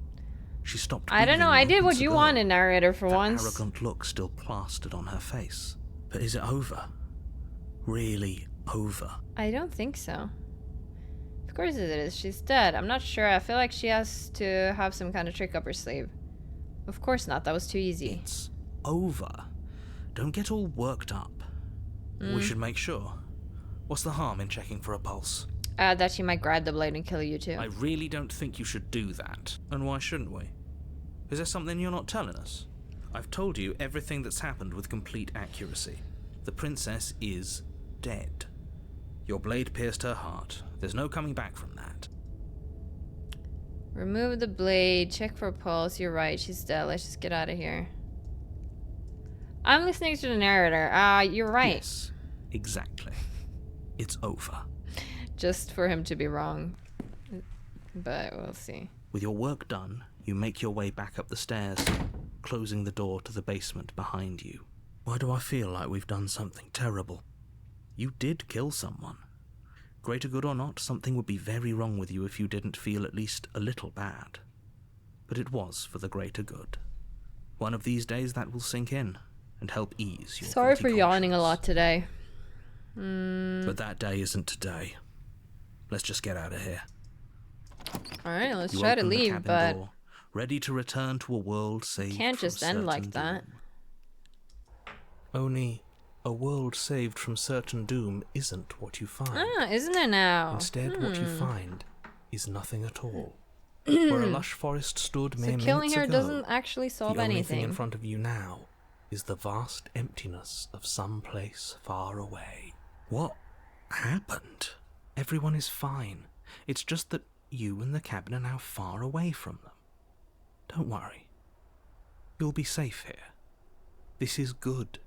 She stopped I don't know. breathing I did what moments you ago. wanted, narrator, for That once. arrogant look still plastered on her face. But is it over? Really over? I don't think so. Of course it is. She's dead. I'm not sure. I feel like she has to have some kind of trick up her sleeve. Of course not. That was too easy. It's over. Don't get all worked up. We should make sure. What's the harm in checking for a pulse? That she might grab the blade and kill you too. I really don't think you should do that. And why shouldn't we? Is there something you're not telling us? I've told you everything that's happened with complete accuracy. The princess is dead. Your blade pierced her heart. There's no coming back from that. Remove the blade. Check for a pulse. You're right. She's dead. Let's just get out of here. I'm listening to the narrator. You're right. Yes, exactly. It's over. Just for him to be wrong. But we'll see. With your work done, you make your way back up the stairs, closing the door to the basement behind you. Why do I feel like we've done something terrible? You did kill someone. Greater good or not, something would be very wrong with you if you didn't feel at least a little bad. But it was for the greater good. One of these days that will sink in and help ease your Sorry guilty for yawning a conscience. lot today. But that day isn't today. Let's just get out of here. Alright, let's You try to open the leave, cabin but door, ready to return to a world saved can't from just end like certain that. doom. Only a world saved from certain doom isn't what you find. Isn't it now? Instead, what you find is nothing at all. Where a lush forest stood mere So killing minutes her ago, doesn't actually solve the only thing anything. in front of you now is the vast emptiness of some place far away. What happened? Everyone is fine. It's just that you and the cabin are now far away from them. Don't worry. You'll be safe here. This is good.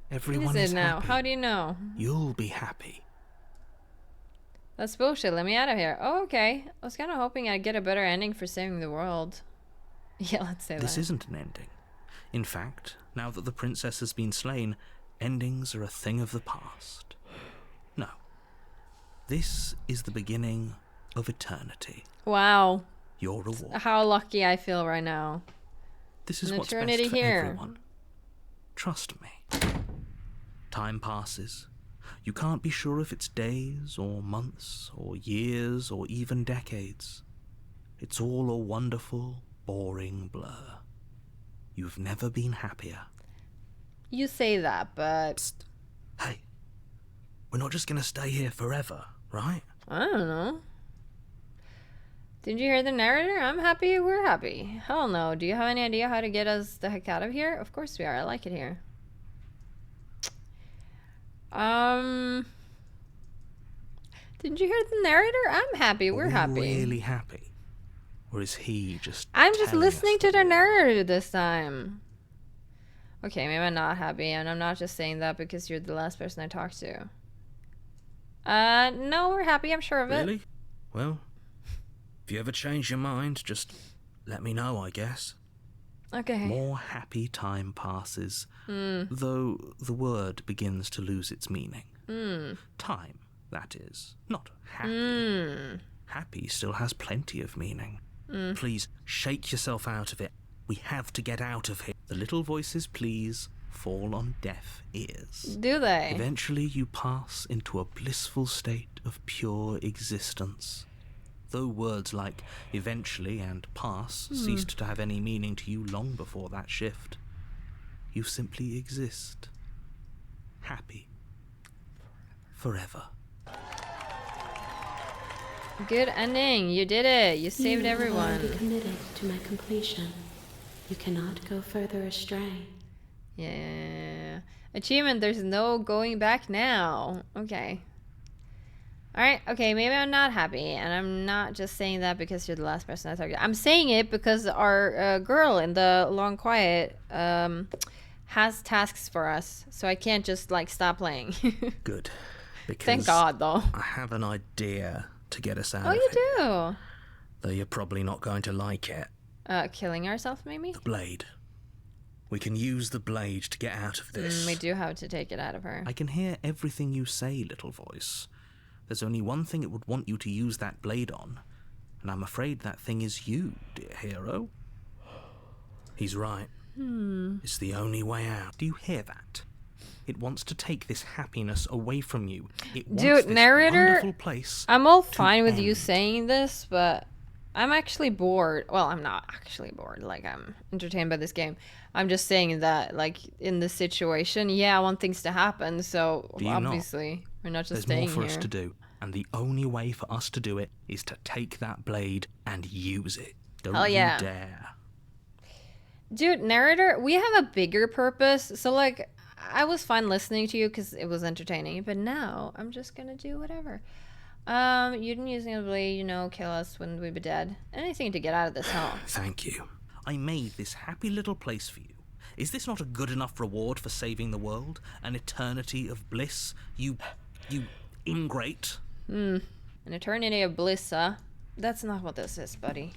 Everyone Is is it now? happy. How do you know? You'll be happy. That's bullshit. Let me out of here. Oh, okay. I was kind of hoping I'd get a better ending for saving the world. Yeah, let's say This that. isn't an ending. In fact, now that the princess has been slain, endings are a thing of the past. No. This is the beginning of eternity. Wow. your reward. How lucky I feel right now. This is An what's best eternity for here. everyone. Trust me. Time passes. You can't be sure if it's days or months or years or even decades. It's all a wonderful, boring blur. You've never been happier. You say that, but Psst. Hey, we're not just gonna stay here forever, right? I don't know. Did you hear the narrator? I'm happy, we're happy. Hell no. Do you have any idea how to get us the heck out of here? Of course we are. I like it here. Did you hear the narrator? I'm happy, we're happy. Really happy? Or is he just I'm just telling us listening to that the we are? narrator this time. Okay, maybe I'm not happy, and I'm not just saying that because you're the last person I talked to. No, we're happy, I'm sure of it. Really? Well, if you ever change your mind, just let me know, I guess. Okay. More happy time passes, though the word begins to lose its meaning. Time, that is, not happy. Happy still has plenty of meaning. Please shake yourself out of it. We have to get out of here. The little voices, please, fall on deaf ears. Do they? Eventually you pass into a blissful state of pure existence. Though words like eventually and pass ceased to have any meaning to you long before that shift, you simply exist. Happy. Forever. Good ending. You did it. You saved You have everyone. already committed to my completion. You cannot go further astray. Yeah. Achievement. There's no going back now. Okay. Alright, okay, maybe I'm not happy, and I'm not just saying that because you're the last person I talked to. I'm saying it because our girl in the Long Quiet has tasks for us, so I can't just, like, stop playing. Good. Because Thank God, though. I have an idea to get us out Oh, of you here. do? Though you're probably not going to like it. Killing ourselves, maybe? The blade. We can use the blade to get out of this. We do have to take it out of her. I can hear everything you say, little voice. There's only one thing it would want you to use that blade on, and I'm afraid that thing is you, dear hero. He's right. It's the only way out. Do you hear that? It wants to take this happiness away from you. It wants Dude, this narrator, wonderful place. I'm all to fine with you end. saying this, but I'm actually bored. Well, I'm not actually bored. Like, I'm entertained by this game. I'm just saying that, like, in this situation, yeah, I want things to happen. So, Do you not? obviously, we're not just There's staying more for here. us to do, and the only way for us to do it is to take that blade and use it. Don't Hell yeah. you dare. Dude, narrator, we have a bigger purpose. So, like, I was fine listening to you because it was entertaining. But now, I'm just going to do whatever. You didn't use the blade, you know, kill us when we be dead. Anything to get out of this hell. Thank you. I made this happy little place for you. Is this not a good enough reward for saving the world? An eternity of bliss? You ingrate? An eternity of bliss, huh? That's not what this is, buddy.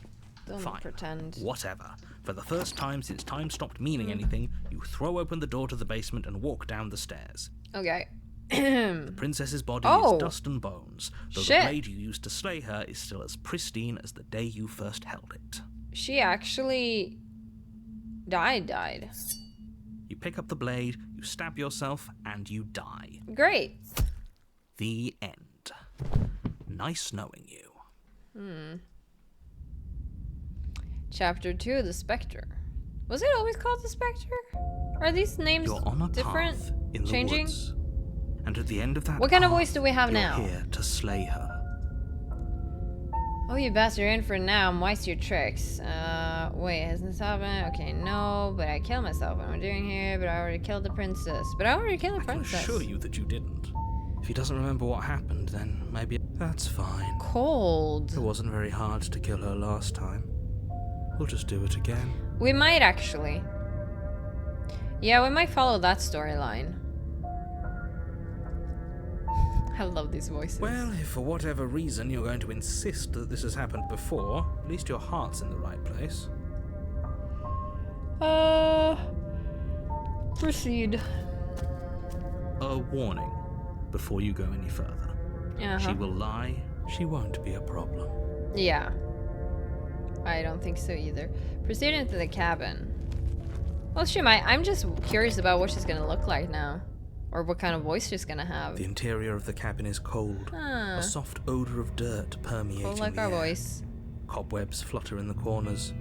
Don't Fine. pretend. Whatever. For the first time since time stopped meaning anything, you throw open the door to the basement and walk down the stairs. Okay. The princess's body Oh. is dust and bones, though Shit. the blade you used to slay her is still as pristine as the day you first held it. She actually died. You pick up the blade, you stab yourself, and you die. Great. The end. Nice knowing you. Chapter 2, The Spectre. Was it always called The Spectre? Are these names You're on a different? path in the Changing? woods. And at the end of that What kind of path, voice do we have you're now? here to slay her. Oh, you bastard, you're in for it now. I'm wise to your tricks. Wait, hasn't this happened? Okay, no, but I killed myself. What am I doing here? But I already killed the princess. But I already killed the I can princess. assure you that you didn't. If he doesn't remember what happened, then maybe that's fine. Cold. It wasn't very hard to kill her last time. We'll just do it again. We might actually. Yeah, we might follow that storyline. I love these voices. Well, if for whatever reason you're going to insist that this has happened before, at least your heart's in the right place. Proceed. A warning before you go any further. She Uh-huh. will lie, she won't be a problem. Yeah. I don't think so either. Proceed into the cabin. Well, she might. I'm just curious about what she's gonna look like now. Or what kind of voice she's gonna have. The interior of the cabin is cold. A soft odor of dirt permeating Cold like the our air. voice. Cobwebs flutter in the corners.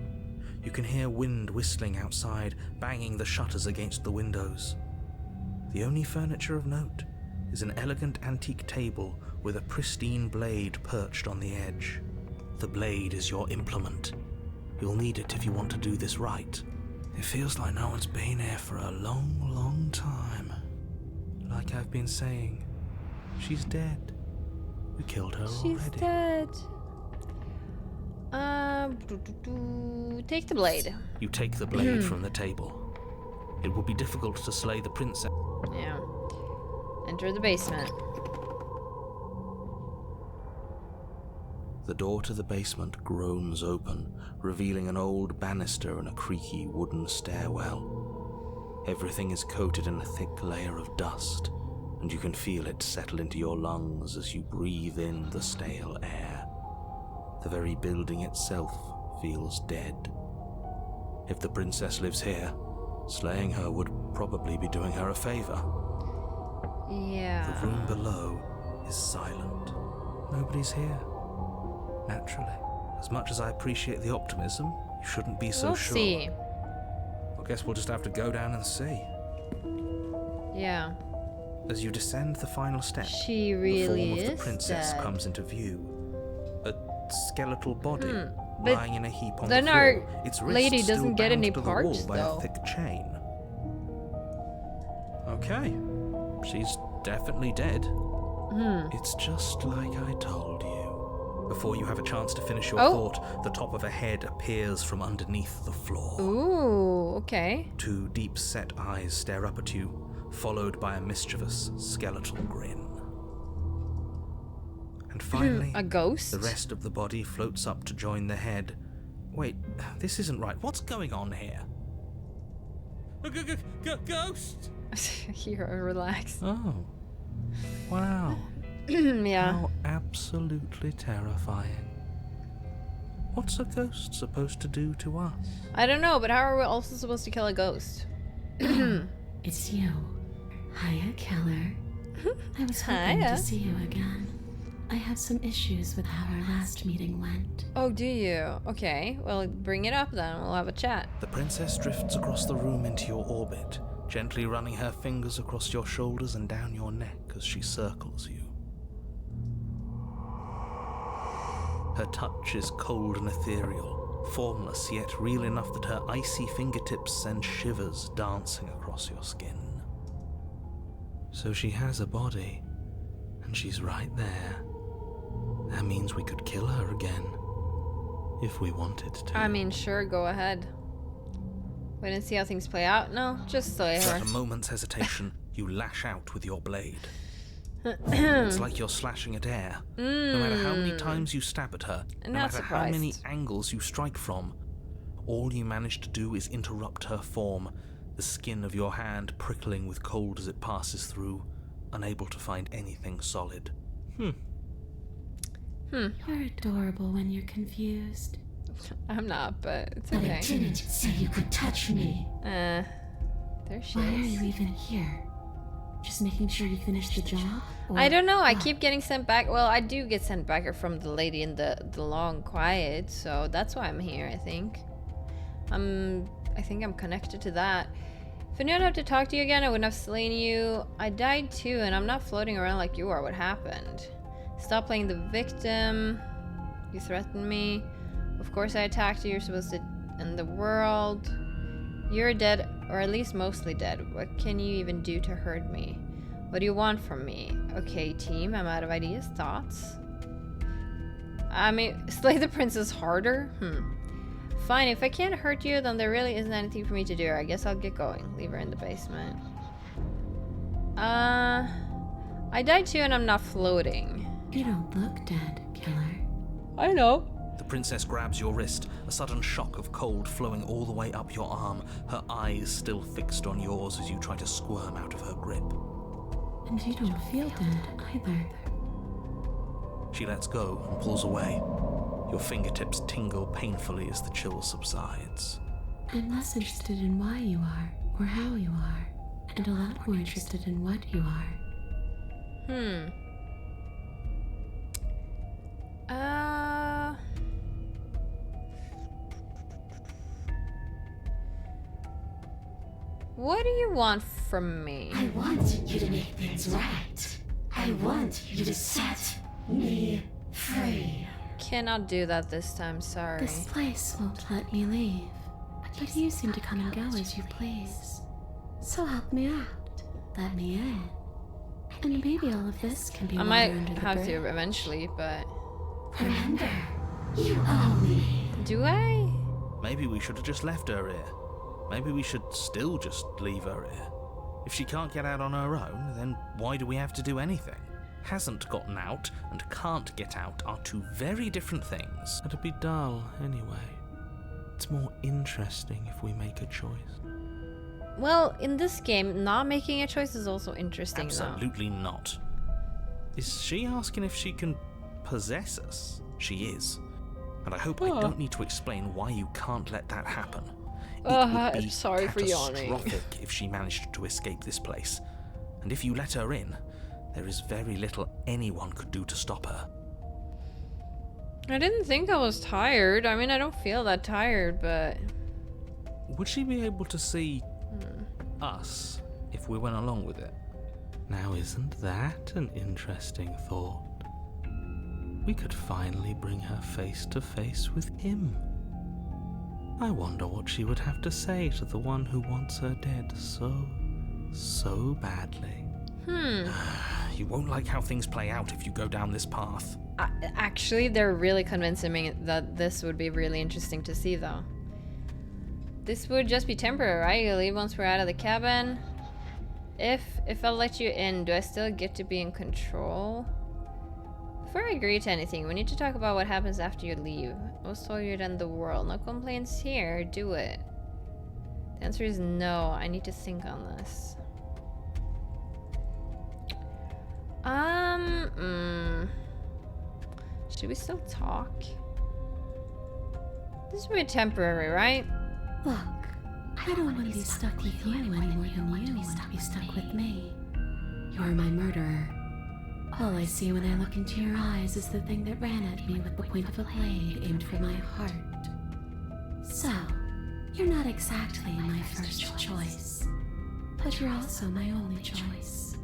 You can hear wind whistling outside, banging the shutters against the windows. The only furniture of note is an elegant antique table with a pristine blade perched on the edge. The blade is your implement. You'll need it if you want to do this right. It feels like no one's been here for a long, long time. Like I've been saying, she's dead. We killed her She's already. dead. Take the blade. You take the blade from the table. It will be difficult to slay the princess. Yeah. Enter the basement. The door to the basement groans open, revealing an old banister and a creaky wooden stairwell. Everything is coated in a thick layer of dust, and you can feel it settle into your lungs as you breathe in the stale air. The very building itself feels dead. If the princess lives here, slaying her would probably be doing her a favor. Yeah. The room below is silent. Nobody's here. Naturally. As much as I appreciate the optimism, you shouldn't be so We'll sure. see. I guess we'll just have to go down and see. Yeah. As you descend the final step, She the really form of the is princess dead. comes into view. A skeletal body but lying in a heap on then the our floor. Its lady wrist still doesn't get bound any to the parts, wall by though. a thick chain. Okay, she's definitely dead. It's just like I told you. Before you have a chance to finish your thought, the top of a head appears from underneath the floor. Ooh, okay. Two deep-set eyes stare up at you, followed by a mischievous skeletal grin. And finally, A ghost? the rest of the body floats up to join the head. Wait, this isn't right. What's going on here? Ghost! Here, relax. Oh. Wow. Yeah. How absolutely terrifying. What's a ghost supposed to do to us? I don't know, but how are we also supposed to kill a ghost? It's you. Hiya, killer. I was hoping Hiya. to see you again. I have some issues with how our last meeting went. Oh, do you? Okay, well, bring it up then. We'll have a chat. The princess drifts across the room into your orbit, gently running her fingers across your shoulders and down your neck as she circles you. Her touch is cold and ethereal, formless yet real enough that her icy fingertips send shivers dancing across your skin. So she has a body, and she's right there. That means we could kill her again, if we wanted to. I mean, sure, go ahead. Wait and see how things play out? No, just slay her. Without a moment's hesitation, you lash out with your blade. It's like you're slashing at air. No matter how many times you stab at her, I'm no not matter how many surprised. angles you strike from, all you manage to do is interrupt her form, the skin of your hand prickling with cold as it passes through, unable to find anything solid. You're adorable when you're confused. I'm not, but it's But I okay. didn't say you could touch me. There she Why are is. you even here? Just making sure you finish the job? I don't know. I what? keep getting sent back. Well, I do get sent back from the lady in the long quiet, so that's why I'm here. I think. I think I'm connected to that. If I knew I'd have to talk to you again, I wouldn't have slain you. I died too, and I'm not floating around like you are. What happened? Stop playing the victim. You threatened me. Of course I attacked you. You're supposed to end the world. You're dead, or at least mostly dead. What can you even do to hurt me? What do you want from me? Okay, team, I'm out of ideas. Thoughts? I mean, slay the princess harder? Fine, if I can't hurt you, then there really isn't anything for me to do. I guess I'll get going. Leave her in the basement. I died too, and I'm not floating. You don't look dead, killer. I know. The princess grabs your wrist, a sudden shock of cold flowing all the way up your arm, her eyes still fixed on yours as you try to squirm out of her grip. And you don't feel dead either. She lets go and pulls away. Your fingertips tingle painfully as the chill subsides. I'm less interested in why you are, or how you are, and a lot more interested in what you are. What do you want from me? I want you to make things right. I want you to set me free. Cannot do that this time, sorry. This place won't let me leave, but you seem to come and go as you please. So help me out. Let me in. And maybe all of this can be I water might under the have bridge. to eventually, but... Remember, you owe me. Do I? Maybe we should have just left her here. Maybe we should still just leave her here. If she can't get out on her own, then why do we have to do anything? Hasn't gotten out and can't get out are two very different things. It'd be dull anyway. It's more interesting if we make a choice. Well, in this game, not making a choice is also interesting, Absolutely not. Is she asking if she can possess us? She is. And I hope I don't need to explain why you can't let that happen. It would be sorry for yawning. catastrophic if she managed to escape this place. And if you let her in, there is very little anyone could do to stop her. I didn't think I was tired. I mean, I don't feel that tired, but... Would she be able to see us if we went along with it? Now isn't that an interesting thought? We could finally bring her face to face with him. I wonder what she would have to say to the one who wants her dead so badly. You won't like how things play out if you go down this path. Actually, they're really convincing me that this would be really interesting to see, though. This would just be temporary, right? You leave once we're out of the cabin. If I let you in, do I still get to be in control? Before I agree to anything, we need to talk about what happens after you leave. Most holier than the world. No complaints here. Do it. The answer is no. I need to think on this. Should we still talk? This will be temporary, right? Look, I don't want to be stuck with you any more than you want to be stuck with me. You're my murderer. All I see when I look into your eyes is the thing that ran at me with the point of a blade aimed for my heart. So, you're not exactly my first choice, but you're also my only choice.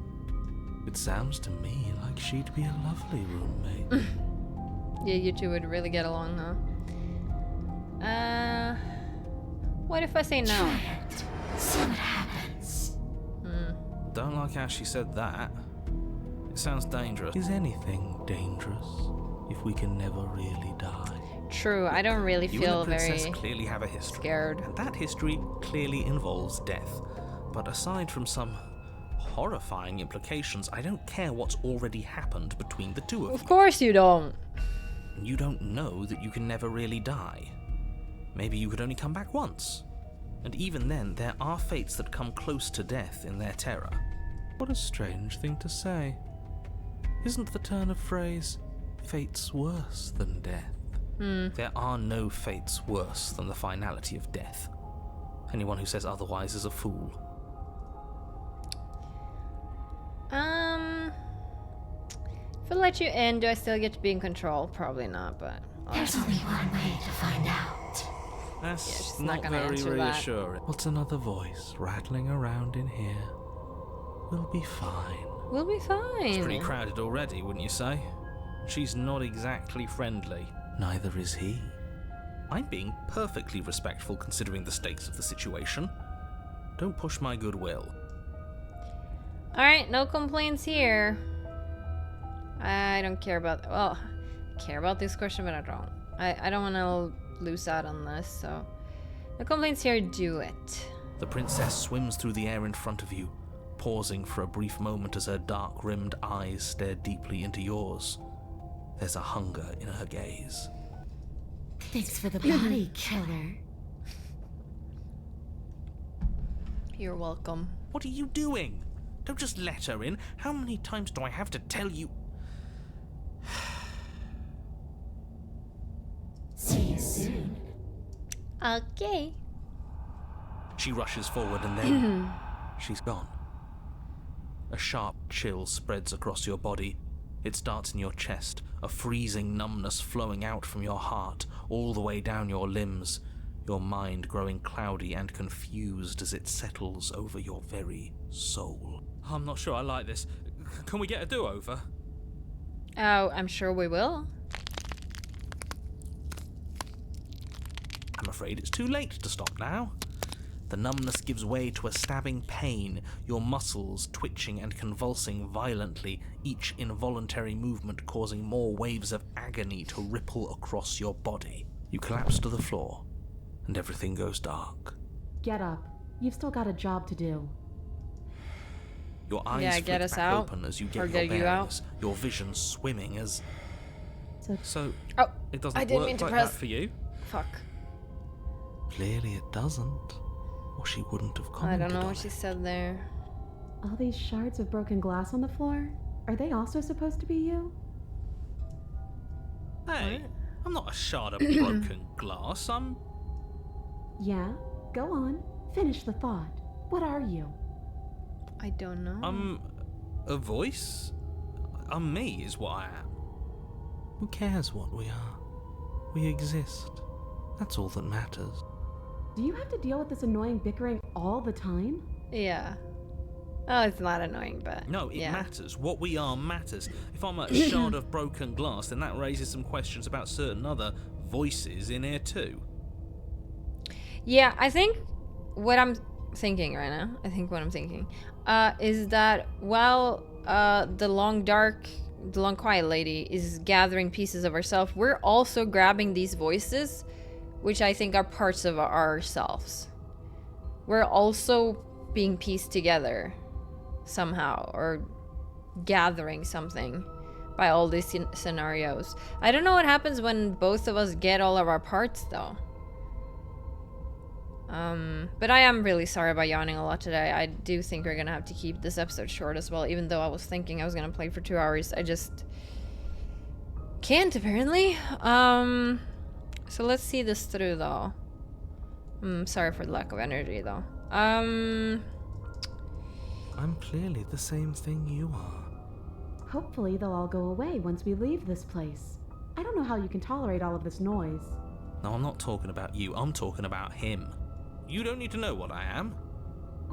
It sounds to me like she'd be a lovely roommate. Yeah, you two would really get along, huh? What if I say no? Try it. See what happens. Don't like how she said that. It sounds dangerous. Is anything dangerous if we can never really die? True, I don't really You feel and the princess very clearly have a history. scared. And that history clearly involves death. But aside from some horrifying implications, I don't care what's already happened between the two of Of you. course you don't. You don't know that you can never really die. Maybe you could only come back once. And even then, there are fates that come close to death in their terror. What a strange thing to say. Isn't the turn of phrase, fate's worse than death? There are no fates worse than the finality of death. Anyone who says otherwise is a fool. If I let you in, do I still get to be in control? Probably not, but... There's only one way to find out. That's she's not not gonna very answer that. reassuring. What's another voice rattling around in here? We'll be fine. We'll be fine. It's pretty crowded already, wouldn't you say? She's not exactly friendly. Neither is he. I'm being perfectly respectful considering the stakes of the situation. Don't push my goodwill. Alright, no complaints here. I don't care about... Well, I care about this question, but I don't. I don't want to lose out on this, so... No complaints here, do it. The princess swims through the air in front of you, pausing for a brief moment as her dark-rimmed eyes stare deeply into yours. There's a hunger in her gaze. Thanks for the body, killer. You're welcome. What are you doing? Don't just let her in. How many times do I have to tell you? Okay. She rushes forward and then she's gone. A sharp chill spreads across your body. It starts in your chest, a freezing numbness flowing out from your heart, all the way down your limbs, your mind growing cloudy and confused as it settles over your very soul. I'm not sure I like this. Can we get a do-over? Oh, I'm sure we will. I'm afraid it's too late to stop now. The numbness gives way to a stabbing pain, your muscles twitching and convulsing violently, each involuntary movement causing more waves of agony to ripple across your body. You collapse to the floor, and everything goes dark. Get up. You've still got a job to do. Your eyes Yeah, flick get us back out, open as you or get your get you bearings, your vision swimming as... So, Oh, it doesn't I didn't work mean to like press. that for you? Fuck. Clearly it doesn't, or she wouldn't have I commented don't know on what she it. said there. All these shards of broken glass on the floor? Are they also supposed to be you? Hey, I'm not a shard of broken glass, I'm... Yeah? Go on. Finish the thought. What are you? I don't know. I'm a voice? I'm me is what I am. Who cares what we are? We exist. That's all that matters. Do you have to deal with this annoying bickering all the time? Yeah. Oh, it's not annoying, but No, it yeah. matters. What we are matters. If I'm a shard of broken glass, then that raises some questions about certain other voices in here too. Yeah, I think what I'm thinking right now, is that while the long quiet lady is gathering pieces of herself, we're also grabbing these voices, which I think are parts of ourselves. We're also being pieced together somehow, or gathering something by all these scenarios. I don't know what happens when both of us get all of our parts though. But I am really sorry about yawning a lot today. I do think we're gonna have to keep this episode short as well, even though I was thinking I was gonna play for 2 hours. I just can't, apparently. So let's see this through, though. Sorry for the lack of energy, though. I'm clearly the same thing you are. Hopefully they'll all go away once we leave this place. I don't know how you can tolerate all of this noise. No, I'm not talking about you. I'm talking about him. You don't need to know what I am.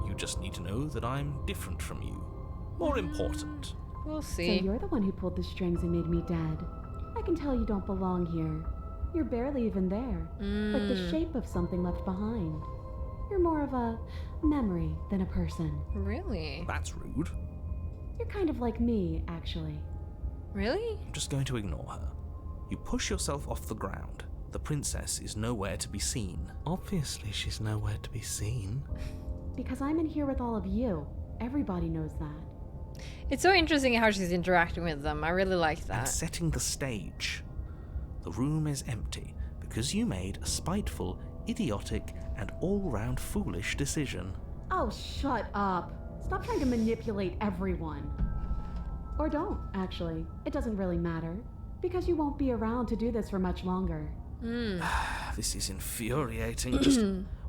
You just need to know that I'm different from you. More important. We'll So see. you're the one who pulled the strings and made me dead. I can tell you don't belong here. You're barely even there. Like the shape of something left behind. You're more of a memory than a person. Really? That's rude. You're kind of like me, actually. Really? I'm just going to ignore her. You push yourself off the ground. The princess is nowhere to be seen. Obviously she's nowhere to be seen. Because I'm in here with all of you. Everybody knows that. It's so interesting how she's interacting with them. I really like And that. setting the stage. The room is empty because you made a spiteful, idiotic, and all-round foolish decision. Oh, shut up. Stop trying to manipulate everyone. Or don't, actually. It doesn't really matter. Because you won't be around to do this for much longer. This is infuriating. Just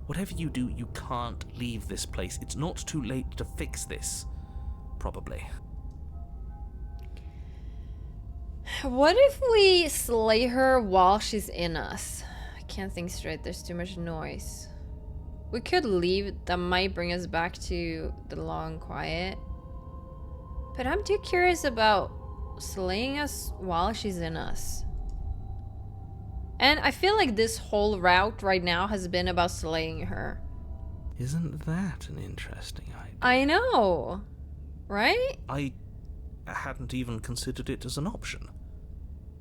whatever you do, you can't leave this place. It's not too late to fix this. Probably. What if we slay her while she's in us? I can't think straight. There's too much noise. We could leave. That might bring us back to the long quiet. But I'm too curious about slaying us while she's in us. And I feel like this whole route right now has been about slaying her. Isn't that an interesting idea? I know. Right? I hadn't even considered it as an option.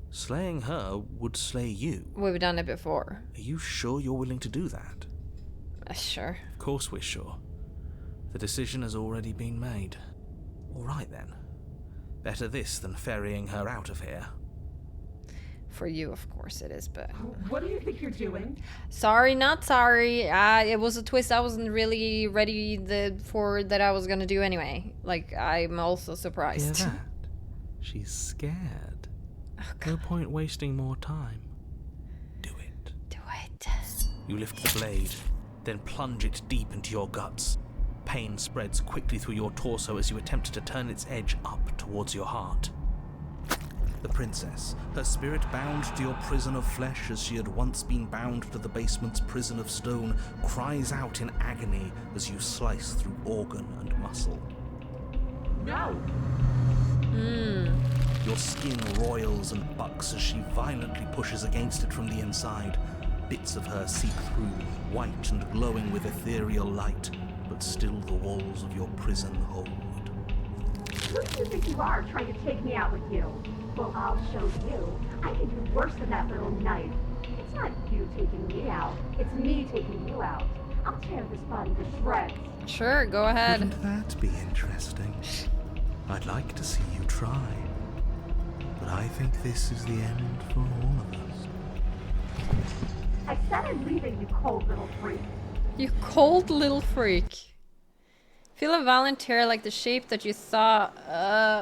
Slaying her would slay you. We've done it before. Are you sure you're willing to do that? Sure. Of course we're sure. The decision has already been made. All right then. Better this than ferrying her out of here. For you, of course it is, but... What do you think you're doing? Sorry, not sorry. It was a twist I wasn't really ready for that I was gonna do anyway. Like, I'm also Hear surprised. that? She's scared. No point wasting more time. Do it. Do it. You lift the blade, then plunge it deep into your guts. Pain spreads quickly through your torso as you attempt to turn its edge up towards your heart. The princess, her spirit bound to your prison of flesh as she had once been bound to the basement's prison of stone, cries out in agony as you slice through organ and muscle. No! Your skin roils and bucks as she violently pushes against it from the inside. Bits of her seep through, white and glowing with ethereal light, but still the walls of your prison hold. Who do you think you are, trying to take me out with you? Well, I'll show you. I can do worse than that little knife. It's not you taking me out. It's me taking you out. I'll tear this body to shreds. Sure, go ahead. Wouldn't that be interesting? I'd like to see you try. But I think this is the end for all of us. I said I'm leaving, you cold little freak. You cold little freak. Feel a volunteer like the shape that you saw.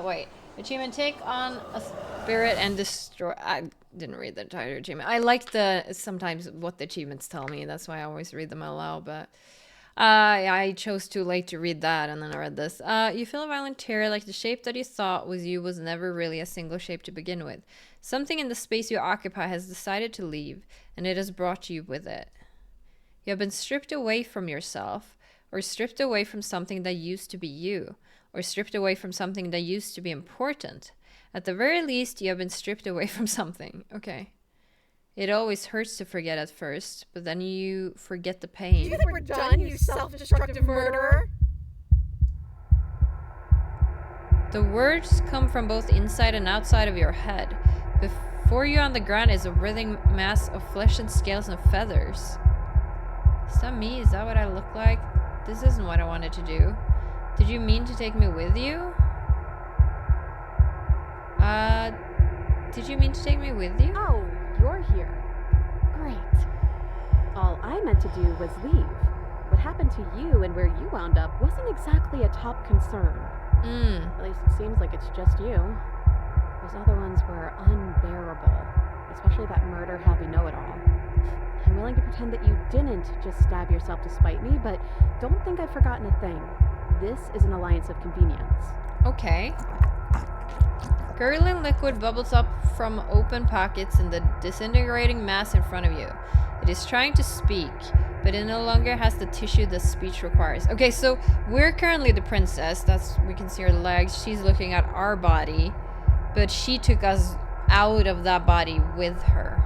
Wait. Achievement, take on a spirit and destroy. I didn't read the entire achievement. I like sometimes what the achievements tell me. That's why I always read them out loud. But I chose too late to read that, and then I read this. You feel a volunteer like the shape that you thought was you was never really a single shape to begin with. Something in the space you occupy has decided to leave, and it has brought you with it. You have been stripped away from yourself, or stripped away from something that used to be you, or stripped away from something that used to be important. At the very least, you have been stripped away from something. Okay. It always hurts to forget at first, but then you forget the pain. You think we're done, you self-destructive murderer? The words come from both inside and outside of your head. Before you on the ground is a writhing mass of flesh and scales and feathers. Is that me? Is that what I look like? This isn't what I wanted to do. Did you mean to take me with you? Did you mean to take me with you? Oh, you're here. Great. All I meant to do was leave. What happened to you and where you wound up wasn't exactly a top concern. At least it seems like it's just you. Those other ones were unbearable, especially that murder-happy know-it-all. I'm willing to pretend that you didn't just stab yourself to spite me, but don't think I've forgotten a thing. This is an alliance of convenience. Okay. Gurgling liquid bubbles up from open pockets in the disintegrating mass in front of you. It is trying to speak, but it no longer has the tissue that speech requires. Okay, so we're currently the princess. We can see her legs. She's looking at our body, but she took us out of that body with her.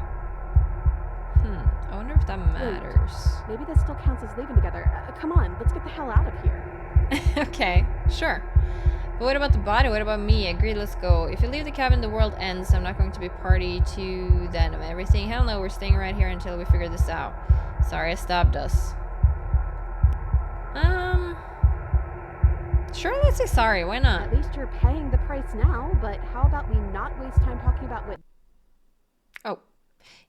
I wonder if that matters. Wait, maybe this still counts as leaving together. Come on, let's get the hell out of here. Okay, sure. But what about the body? What about me? Agreed, let's go. If you leave the cabin, the world ends. I'm not going to be party to the end of everything. Hell no, we're staying right here until we figure this out. Sorry I stabbed us. Sure, let's say sorry. Why not? At least you're paying the price now, but how about we not waste time talking about what... Oh.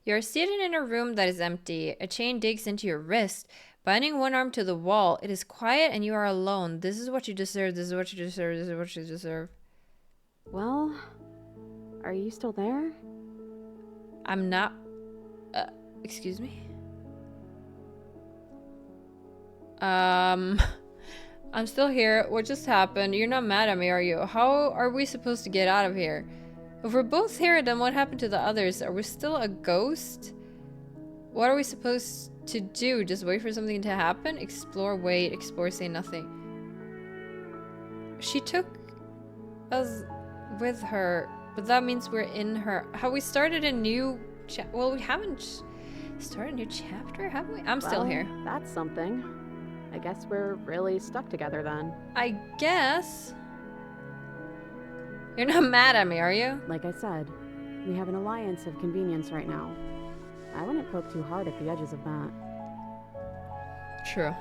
You're seated in a room that is empty. A chain digs into your wrist, binding one arm to the wall. It is quiet and you are alone. This is what you deserve. This is what you deserve. This is what you deserve. Well, are you still there? I'm not... excuse me? I'm still here. What just happened? You're not mad at me, are you? How are we supposed to get out of here? If we're both here, then what happened to the others? Are we still a ghost? What are we supposed to do? Just wait for something to happen? Explore, wait, explore, say nothing. She took us with her, but that means we're in her. Have we started a new well, we haven't started a new chapter, have we? I'm still here. That's something. I guess we're really stuck together then. I guess. You're not mad at me, are you? Like I said, we have an alliance of convenience right now. I wouldn't poke too hard at the edges of that. True.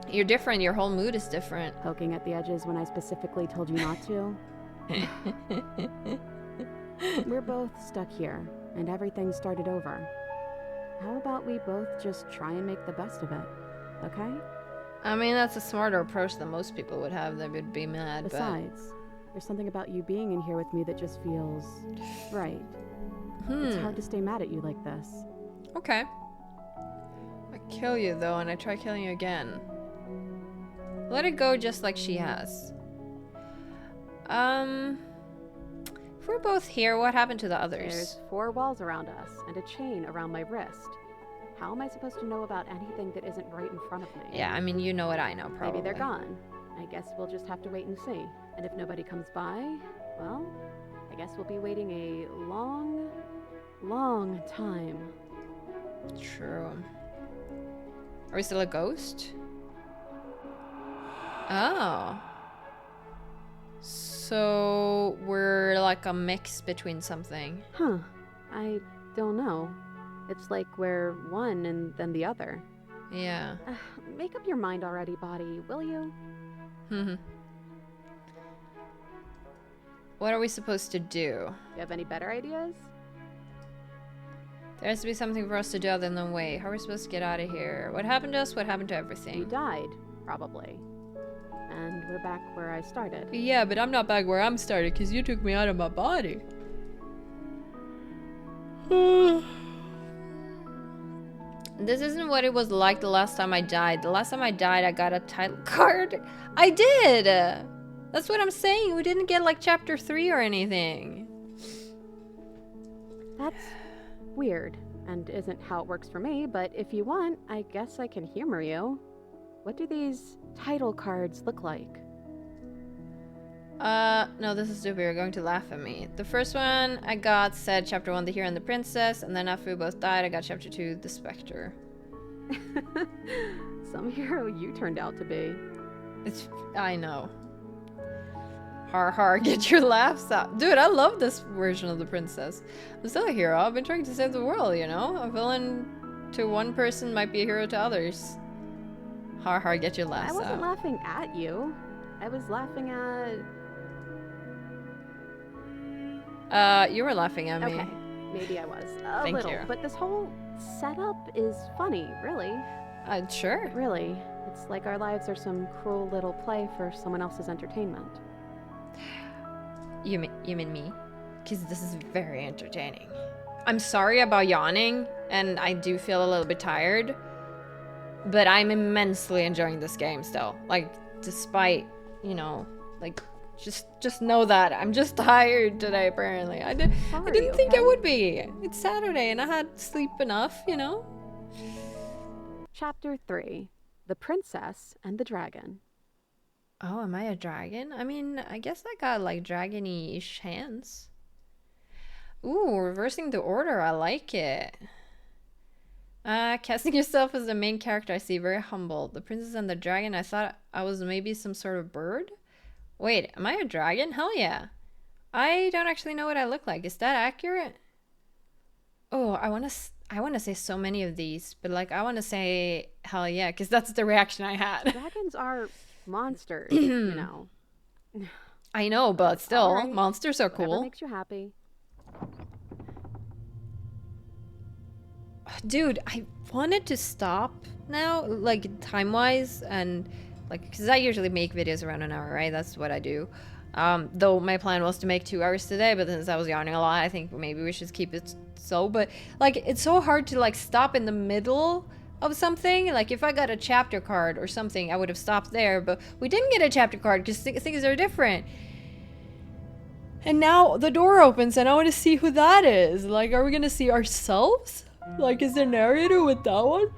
You're different. Your whole mood is different. Poking at the edges when I specifically told you not to? We're both stuck here, and everything started over. How about we both just try and make the best of it, okay? I mean, that's a smarter approach than most people would have. They would be mad, Besides, there's something about you being in here with me that just feels right. It's hard to stay mad at you like this. Okay. kill you though, and I try killing you again. Let it go just like she has. If we're both here, what happened to the others? There's 4 walls around us and a chain around my wrist. How am I supposed to know about anything that isn't right in front of me? Yeah, I mean, you know what I know, probably. Maybe they're gone. I guess we'll just have to wait and see. And if nobody comes by, well, I guess we'll be waiting a long, long time. True. Are we still a ghost? Oh. So we're like a mix between something. Huh. I don't know. It's like we're one and then the other. Yeah. Make up your mind already, body, will you? What are we supposed to do? You have any better ideas? There has to be something for us to do other than wait. How are we supposed to get out of here? What happened to us? What happened to You everything? died, probably. And we're back where I started. Yeah, but I'm not back where I'm started because you took me out of my body. This isn't what it was like the last time I died. The last time I died, I got a title card. I did! That's what I'm saying. We didn't get like chapter 3 or anything. That's weird, and isn't how it works for me, but if you want, I guess I can humor you. What do these title cards look like? No, this is stupid. You're going to laugh at me. The first one I got said chapter 1, the hero and the princess, and then after we both died, I got chapter 2, the specter. Some hero you turned out to be. I know. Har har, get your laughs out. Dude, I love this version of the princess. I'm still a hero. I've been trying to save the world, you know? A villain to one person might be a hero to others. Har har, get your laughs out. I wasn't laughing at you. I was laughing at... You were laughing at me. Okay, maybe I was. A Thank little. you. But this whole setup is funny, really. Sure. Really. It's like our lives are some cruel little play for someone else's entertainment. You mean me? Because this is very entertaining. I'm sorry about yawning, and I do feel a little bit tired. But I'm immensely enjoying this game still. Like, despite, you know, like... Just know that I'm just tired today. Apparently, I didn't think I would be. It's Saturday, and I had sleep enough, you know. Chapter 3: The Princess and the Dragon. Oh, am I a dragon? I mean, I guess I got like dragony-ish hands. Ooh, reversing the order. I like it. Casting yourself as the main character. I see. Very humble. The princess and the dragon. I thought I was maybe some sort of bird. Wait, am I a dragon? Hell yeah. I don't actually know what I look like. Is that accurate? Oh, I want to say so many of these, but like I want to say hell yeah, because that's the reaction I had. Dragons are monsters, you know. I know, but still, right. monsters are Whatever cool. makes you happy. Dude, I wanted to stop now, like time-wise, and like, because I usually make videos around an hour, right? That's what I do. Though my plan was to make 2 hours today, but since I was yawning a lot, I think maybe we should keep it so. But like, it's so hard to like stop in the middle of something. Like if I got a chapter card or something, I would have stopped there, but we didn't get a chapter card because things are different. And now the door opens and I want to see who that is. Like, are we going to see ourselves? Like, is the narrator with that one?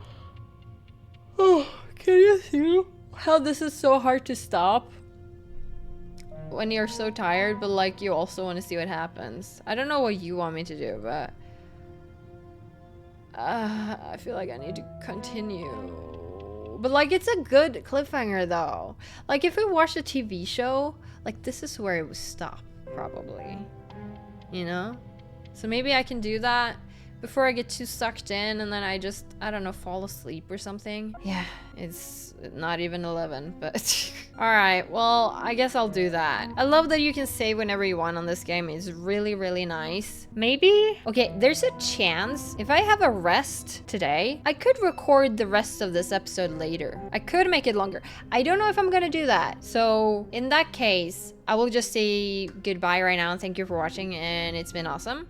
Oh, can you see how this is so hard to stop? When you're so tired, but like you also want to see what happens. I don't know what you want me to do, but I feel like I need to continue. But like it's a good cliffhanger though. Like if we watched a TV show, like this is where it would stop probably. You know? So maybe I can do that before I get too sucked in and then I don't know, fall asleep or something. Yeah, it's not even 11, but alright, well, I guess I'll do that. I love that you can save whenever you want on this game. It's really, really nice. Maybe, okay, there's a chance if I have a rest today, I could record the rest of this episode later. I could make it longer. I don't know if I'm gonna do that. So in that case, I will just say goodbye right now and thank you for watching and it's been awesome.